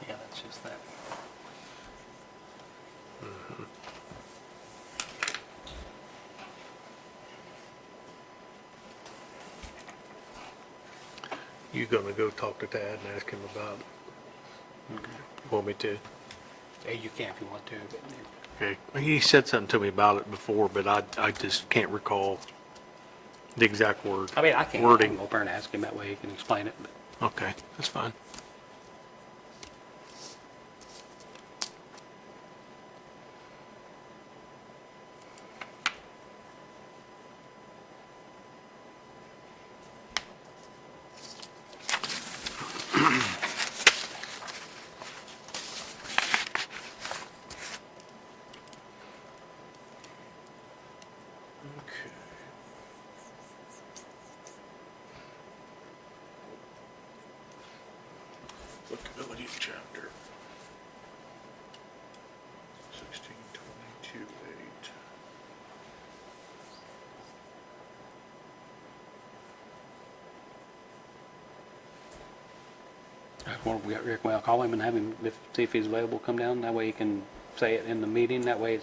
Yeah, that's just that.
You gonna go talk to Tad and ask him about it? Want me to?
Yeah, you can if you want to, but
Okay. He said something to me about it before, but I just can't recall the exact word.
I mean, I can
Wording.
go over and ask him, that way he can explain it, but
Okay, that's fine.
Lookability chapter. 1622-8.
well, we got Rick, well, I'll call him and have him, see if he's available, come down, that way he can say it in the meeting, that way,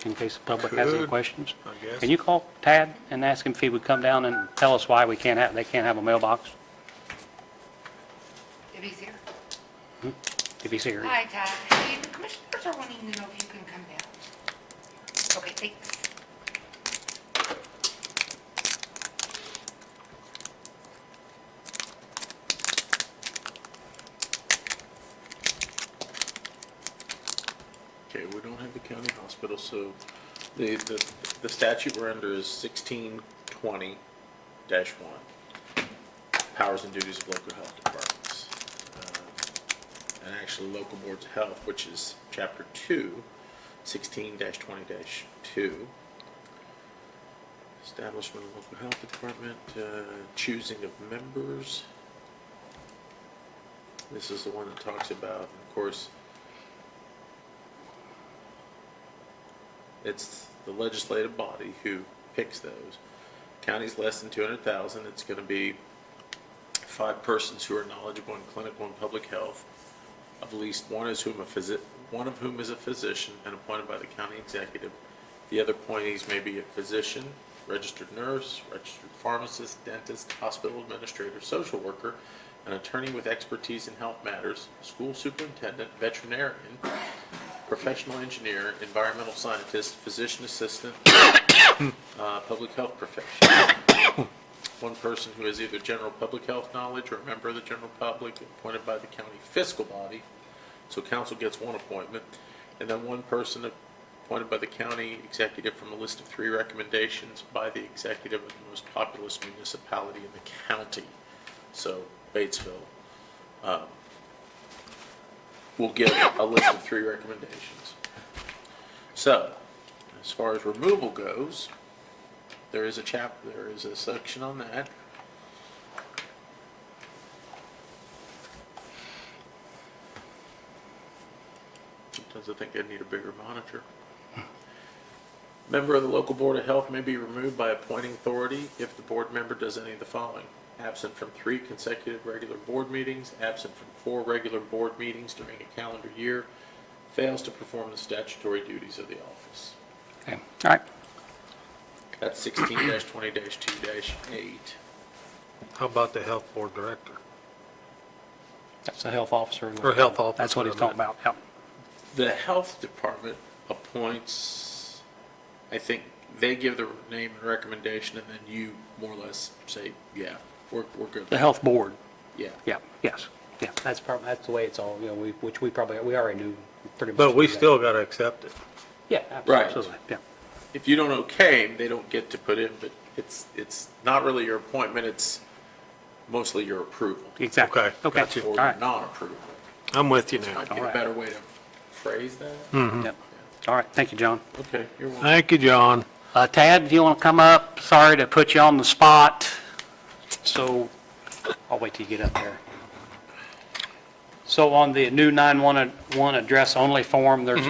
in case the public has any
Could,
questions.
I guess.
Can you call Tad and ask him if he would come down and tell us why they can't have a mailbox,
If he's here.
if he's here?
Hi, Tad. Hey, the commissioners are wanting to know if you can come down. Okay, thanks.
Okay, we don't have the county hospital, so the statute we're under is 1620-1. Powers and duties of local health departments. And actually local boards of health, which is chapter 2, 16-20-2. Establishment of local health department, choosing of members. This is the one that talks about, of course, it's the legislative body who picks those. Counties less than 200,000, it's going to be 5 persons who are knowledgeable in clinical and public health, of least one of whom is a physician and appointed by the county executive. The other appointees may be a physician, registered nurse, registered pharmacist, dentist, hospital administrator, social worker, an attorney with expertise in health matters, school superintendent, veterinarian, professional engineer, environmental scientist, physician assistant, public health professional. One person who has either general public health knowledge or a member of the general public appointed by the county fiscal body. So council gets one appointment. And then one person appointed by the county executive from a list of 3 recommendations by the executive of the most populous municipality in the county. So Batesville. We'll give a list of 3 recommendations. So, as far as removal goes, there is a section on that. Sometimes I think I need a bigger monitor. Member of the local board of health may be removed by appointing authority if the board member does any of the following: absent from 3 consecutive regular board meetings, absent from 4 regular board meetings during a calendar year, fails to perform the statutory duties of the office.
Okay, all right.
That's 16-20-2-8.
How about the health board director?
That's the health officer.
Or health officer,
That's what he's
I
talking
meant.
about, yep.
The health department appoints, I think they give the name and recommendation, and then you more or less say, yeah, we're good.
The health board,
Yeah.
yeah, yes, yeah, that's probably, that's the way it's all, you know, which we already knew pretty much.
But we still got to accept it.
Yeah,
Right.
absolutely, yeah.
If you don't okay, they don't get to put in, but it's not really your appointment, it's mostly your approval.
Exactly.
Okay,
Okay,
got you.
Or
all
your
right,
non-approval.
I'm with you now.
Might be
All
a
right.
better way to phrase that.
yep. All right, thank you, John.
Okay, you're welcome.
Thank you, John.
Tad, if you want to come up, sorry to put you on the spot, so I'll wait till you get up there. So on the new 911 address only form, there's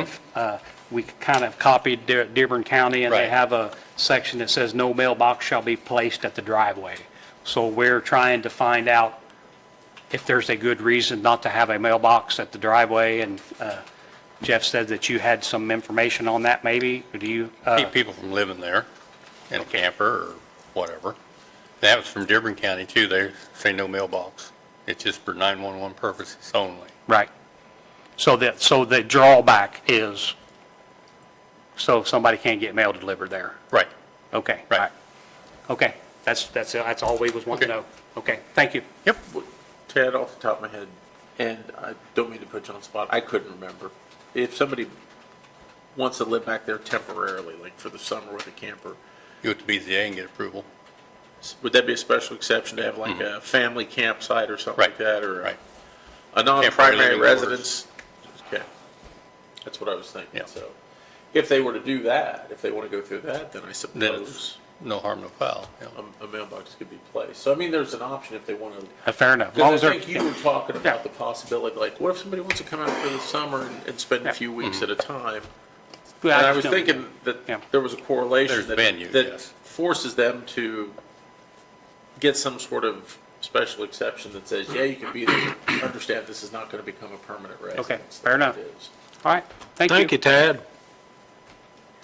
we kind of copied Dearborn County, and they
Right.
have a section that says no mailbox shall be placed at the driveway. So we're trying to find out if there's a good reason not to have a mailbox at the driveway, and Jeff said that you had some information on that, maybe, or do you?
Keep people from living there in a camper or whatever. That was from Dearborn County too. They say no mailbox. It's just for 911 purposes only.
Right. So the drawback is, so somebody can't get mail delivered there?
Right.
Okay.
Right.
all Okay, that's all we was wanting to
Okay.
know. Okay, thank you.
Yep.
Ted, off the top of my head, and I don't mean to put you on the spot, I couldn't remember. If somebody wants to live back there temporarily, like for the summer with a camper,
You go to BZA and get approval.
would that be a special exception to have like a family campsite or something like
Mm-hmm. Right,
that, or
right.
a non-primary
living quarters.
residence? Okay, that's what I was thinking,
Yeah.
so. If they were to do that, if they want to go through that, then I
Then
suppose
it's no harm, no foul. Yeah.
a mailbox could be placed. So I mean, there's an option if they want to.
Fair enough. As long as
Because I
they're-
think you were talking
Yeah.
about the possibility, like, what if somebody wants to come out for the summer and spend a few weeks at a time?
Yeah,
And I
just
was
don't-
thinking that
Yeah.
there was a correlation
There's
that,
venue,
that
yes.
forces them to get some sort of special exception that says, yeah, you can be there, but understand this is not going to become a permanent residence.
Okay, fair
like
enough.
it is.
All right, thank you.
Thank you, Tad.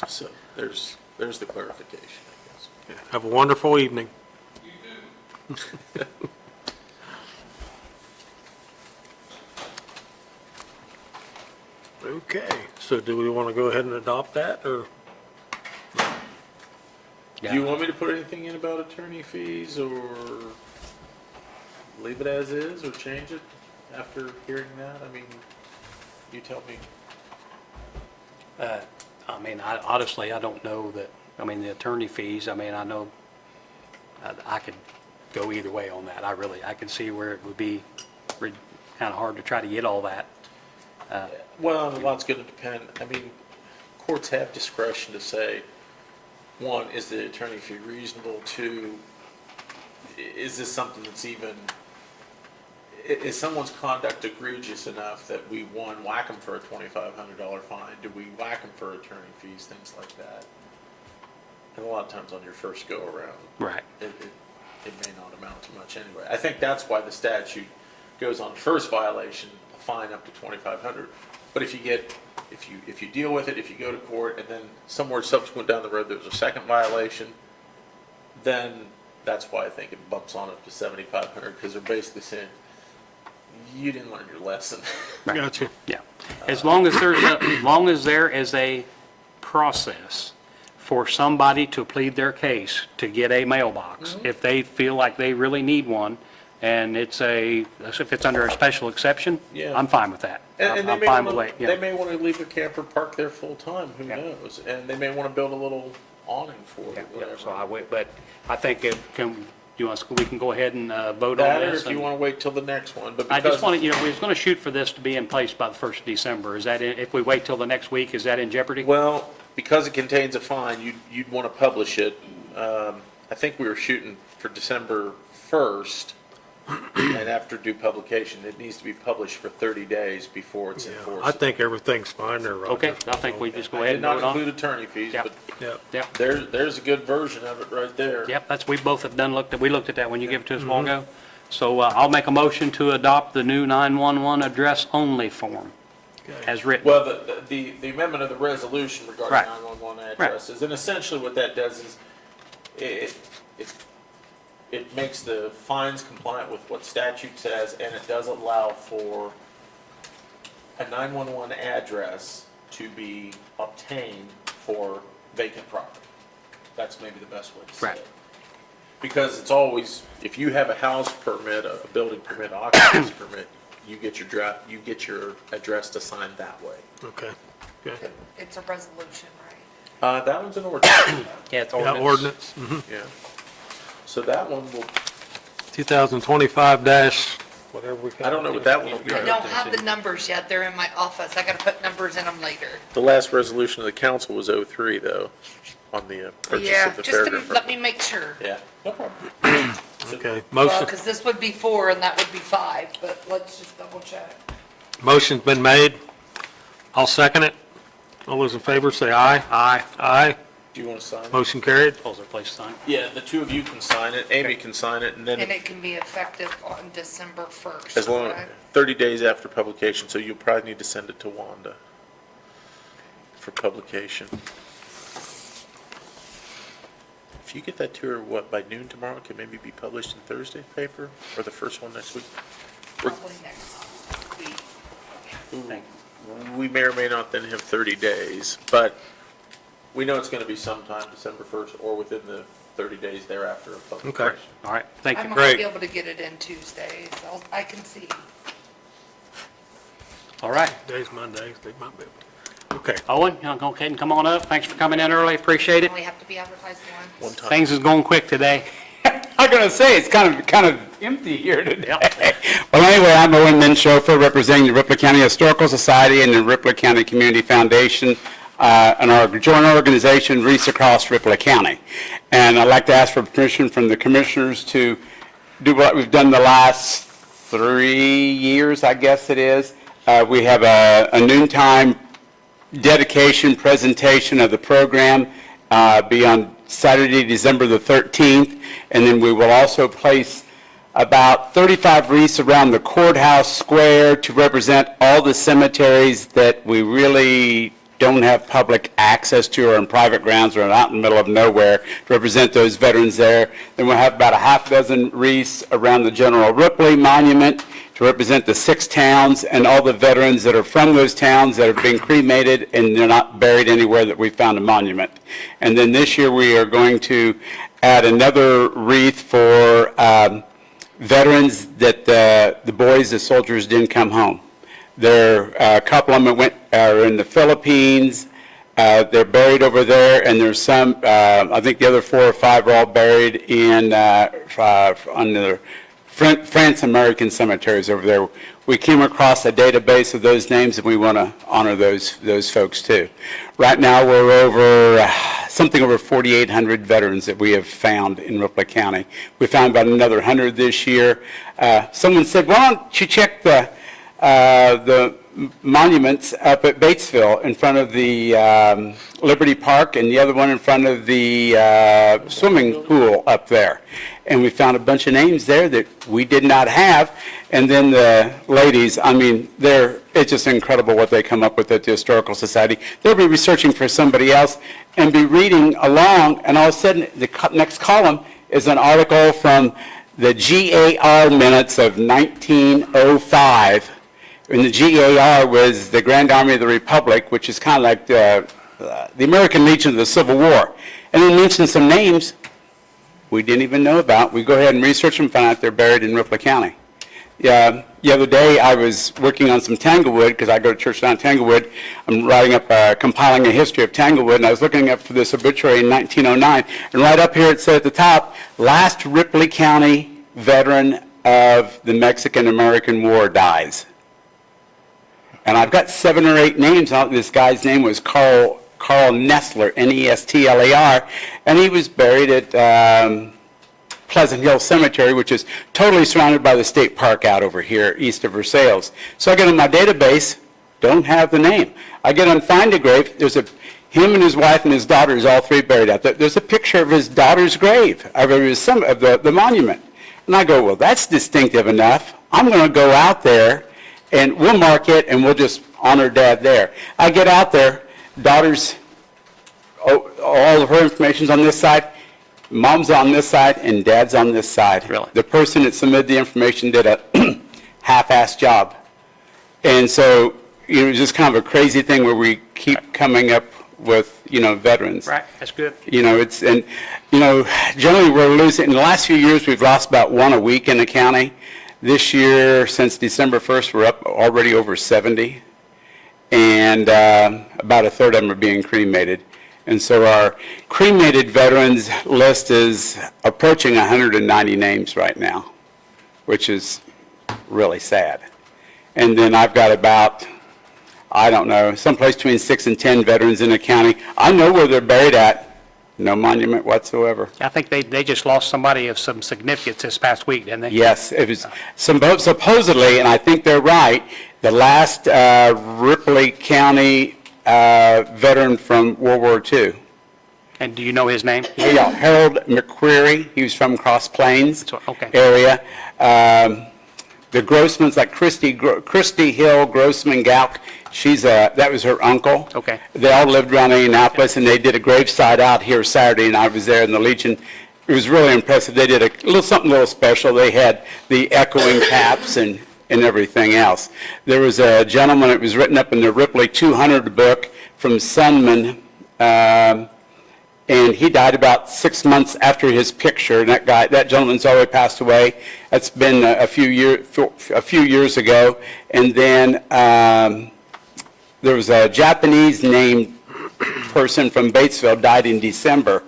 So there's the clarification, I guess.
Have a wonderful evening. Okay, so do we want to go ahead and adopt that, or?
Do you want me to put anything in about attorney fees, or leave it as is, or change it after hearing that? I mean, you tell me.
I mean, honestly, I don't know that, I mean, the attorney fees, I mean, I know, I could go either way on that. I can see where it would be kind of hard to try to get all that.
Well, and a lot's going to depend. I mean, courts have discretion to say, one, is the attorney fee reasonable? Two, is this something that's even, is someone's conduct egregious enough that we, one, whack them for a $2,500 fine? Do we whack them for attorney fees, things like that? And a lot of times on your first go around,
Right.
it may not amount to much anyway. I think that's why the statute goes on first violation, a fine up to $2,500. But if you deal with it, if you go to court, and then somewhere subsequent down the road there's a second violation, then that's why I think it bumps on up to $7,500, because they're basically saying, you didn't learn your lesson.
Gotcha.
Yeah. As long as as long as there is a process for somebody to plead their case to get a mailbox, if they feel like they really need one, and if it's under a special exception,
Yeah.
I'm fine with that.
And they
I'm
may
fine with
wanna,
waiting,
they
yeah.
may want to leave their camper parked there full time, who
Yeah.
knows? And they may want to build a little awning for it,
Yeah,
or
yeah,
whatever.
so I wait, but I think we can go ahead and vote on
That, or
this.
if you
and-
want to wait till the next one, but
I just
because,
wanted, we was going to shoot for this to be in place by the 1st of December. Is that, if we wait till the next week, is that in jeopardy?
well, because it contains a fine, you'd want to publish it. I think we were shooting for December 1st, and after due publication, it needs to be published for 30 days before it's enforced.
I think everything's fine there, Roger.
Okay, I think we just go
I
ahead
did
and
not
vote on.
include attorney fees,
Yeah.
but
Yep.
Yep,
there's a good version of it right there.
yep, we both have we looked at that when you gave it to us a while ago. So I'll make a motion to adopt the new 911 address only form as written.
Well, the amendment of the resolution regarding
Right.
911 addresses, and essentially what that does is, it makes the fines compliant with what statute says, and it does allow for a 911 address to be obtained for vacant property. That's maybe the best way to say
Right.
it. Because it's always, if you have a house permit, a building permit, occupancy permit, you get your address assigned that way.
Okay. Okay.
It's a resolution, right?
That one's an ordinance.
Yeah, it's
Yeah, ordinance,
Yeah. So that one will,
2025 dash, whatever we call it.
I don't know what that one will be.
I don't have the numbers yet, they're in my office, I gotta put numbers in them later.
The last resolution of the council was 03 though, on the purchase
Yeah,
of the
just to,
fairground.
let me make sure.
Yeah, no problem.
Okay,
Well,
motion,
because this would be 4 and that would be 5, but let's just double check.
motion's been made. I'll second it. All those in favor say aye.
Aye.
Aye.
Do you want to sign it?
Motion carried.
Hold their place sign.
Yeah, the two of you can sign it, Amy can sign it, and
And
then
it can be effective on December 1st,
as long,
correct?
30 days after publication, so you'll probably need to send it to Wanda for publication. If you get that to her, what, by noon tomorrow, it can maybe be published in Thursday's paper, or the first one next week?
Probably next week.
Thank
We may or may not then have 30 days, but we know it's going to be sometime December 1st or within the 30 days thereafter of publication.
Okay.
All right, thank
I
you.
might
Great.
be able to get it in Tuesdays, I can see.
All right.
Today's Monday, they might be able to. Okay.
Owen, you want to go ahead and come on up? Thanks for coming in early, appreciate it.
Only have to be advertised once.
One time.
Things is going quick today.
I'm going to say, it's kind of empty here today. Well, anyway, I'm Owen Minshofer, representing the Ripley County Historical Society and the Ripley County Community Foundation, and our joint organization, Reach Across Ripley County. And I'd like to ask for permission from the commissioners to do what we've done the last 3 years, I guess it is. We have a noontime dedication presentation of the program, be on Saturday, December the 13th, and then we will also place about 35 wreaths around the courthouse square to represent all the cemeteries that we really don't have public access to, or in private grounds, or out in the middle of nowhere, to represent those veterans there. Then we'll have about a half dozen wreaths around the General Ripley Monument to represent the 6 towns and all the veterans that are from those towns that have been cremated and they're not buried anywhere that we found a monument. And then this year we are going to add another wreath for veterans that the boys, the soldiers, didn't come home. There are a couple of them are in the Philippines. They're buried over there, and there's some, I think the other 4 or 5 are all buried in on the France-American cemeteries over there. We came across a database of those names, and we want to honor those folks too. Right now, we're over something over 4,800 veterans that we have found in Ripley County. We found about another 100 this year. Someone said, "Why don't you check the monuments up at Batesville in front of the Liberty Park, and the other one in front of the swimming pool up there?" And we found a bunch of names there that we did not have. And then the ladies, I mean, it's just incredible what they come up with at the Historical Society. They'll be researching for somebody else and be reading along, and all of a sudden, the next column is an article from the GAR minutes of 1905. And the GAR was the Grand Army of the Republic, which is kind of like the American Legion of the Civil War. And it mentioned some names we didn't even know about. We go ahead and research them, found out they're buried in Ripley County. The other day, I was working on some Tanglewood, because I go to church down in Tanglewood. I'm writing up, compiling a history of Tanglewood, and I was looking up for this obituary in 1909. And right up here, it said at the top, last Ripley County veteran of the Mexican-American War dies. And I've got 7 or 8 names on it. This guy's name was Carl Nestler, Nestlar, and he was buried at Pleasant Hill Cemetery, which is totally surrounded by the state park out over here east of Versailles. So I get on my database, don't have the name. I get on Find a Grave, there's him and his wife and his daughters, all 3 buried out there. There's a picture of his daughter's grave, of the monument. And I go, well, that's distinctive enough. I'm going to go out there and we'll mark it and we'll just honor Dad there. I get out there, daughter's, all of her information's on this side. Mom's on this side and Dad's on this side.
Really?
The person that submitted the information did a half-assed job. And so it was just kind of a crazy thing where we keep coming up with, veterans.
Right, that's good.
Generally we're losing, in the last few years, we've lost about 1 a week in the county. This year, since December 1st, we're up already over 70. And about a third of them are being cremated. And so our cremated veterans list is approaching 190 names right now, which is really sad. And then I've got about, I don't know, someplace between 6 and 10 veterans in the county. I know where they're buried at. No monument whatsoever.
I think they just lost somebody of some significance this past week, didn't they?
Yes, it was supposedly, and I think they're right, the last Ripley County veteran from World War II.
And do you know his name?
Yeah, Harold McQuarrie. He was from Cross Plains
Okay.
area. The Grossmans, like Christy Hill Grossman Gauk, that was her uncle.
Okay.
They all lived around Indianapolis, and they did a graveside out here Saturday, and I was there in the Legion. It was really impressive. They did something a little special. They had the echoing taps and everything else. There was a gentleman, it was written up in the Ripley 200 book from Sunman, and he died about 6 months after his picture. And that gentleman's already passed away. That's been a few years ago. And then there was a Japanese named person from Batesville, died in December,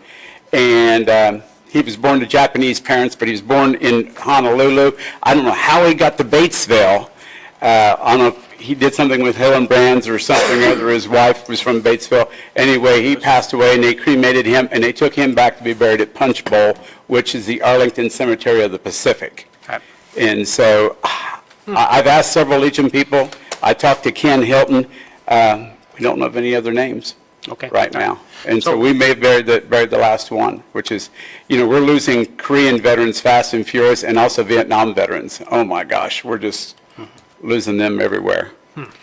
and he was born to Japanese parents, but he was born in Honolulu. I don't know how he got to Batesville. I don't know if he did something with Hillenbrand's or something, or his wife was from Batesville. Anyway, he passed away, and they cremated him, and they took him back to be buried at Punch Bowl, which is the Arlington Cemetery of the Pacific.
Right.
And so I've asked several Legion people. I talked to Ken Hilton. We don't know of any other names right now. And so we may have buried the last one, which is, we're losing Korean veterans fast and furious, and also Vietnam veterans. Oh my gosh, we're just losing them everywhere.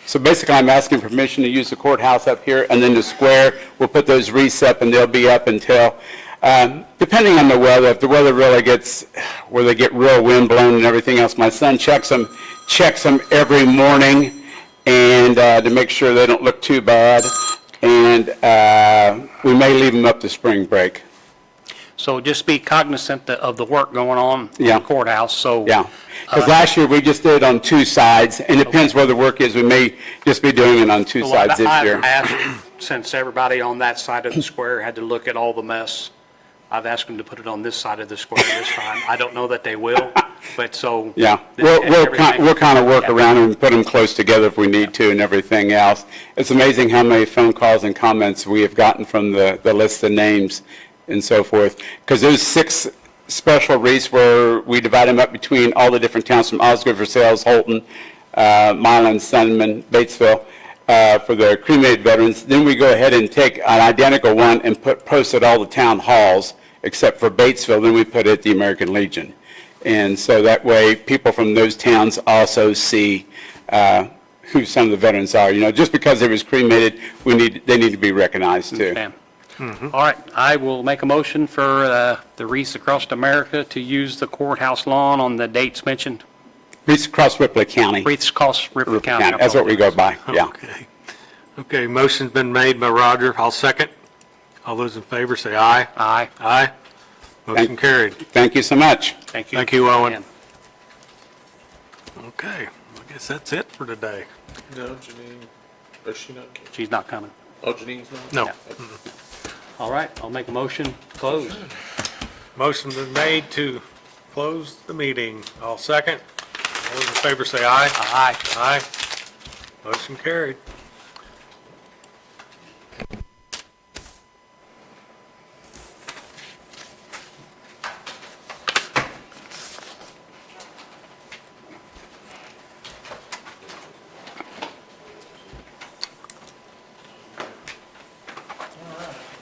So basically, I'm asking permission to use the courthouse up here, and then the square, we'll put those wreaths up, and they'll be up until, depending on the weather, if the weather really gets, where they get real wind blown and everything else, my son checks them every morning, and to make sure they don't look too bad, and we may leave them up to spring break.
So just be cognizant of the work going on in the courthouse, so.
Yeah, because last year we just did it on 2 sides, and it depends where the work is, we may just be doing it on 2 sides this year.
I've asked, since everybody on that side of the square had to look at all the mess, I've asked them to put it on this side of the square this time. I don't know that they will, but so.
Yeah, we'll kind of work around and put them close together if we need to and everything else. It's amazing how many phone calls and comments we have gotten from the list of names and so forth. Because there's 6 special wreaths where we divide them up between all the different towns from Osgood, Versailles, Holton, Milan, Sunman, Batesville, for the cremated veterans. Then we go ahead and take an identical one and post it at all the town halls, except for Batesville, then we put it at the American Legion. And so that way, people from those towns also see who some of the veterans are. Just because they was cremated, they need to be recognized too.
All right, I will make a motion for the Wreaths Across America to use the courthouse lawn on the dates mentioned.
Wreaths across Ripley County.
Wreaths across Ripley County. I
That's what we go
apologize.
by, yeah.
Okay. Okay, motion's been made by Roger. I'll second. All those in favor say aye.
Aye.
Aye. Motion carried.
Thank you so much.
Thank you.
Thank you, Owen.
Again.
Okay, I guess that's it for today.
No, Janine, is she not?
She's not coming.
Oh, Janine's not?
No.
Yeah. All right, I'll make a motion to close.
Motion's been made to close the meeting. I'll second. All those in favor say aye.
Aye.
Aye. Motion carried.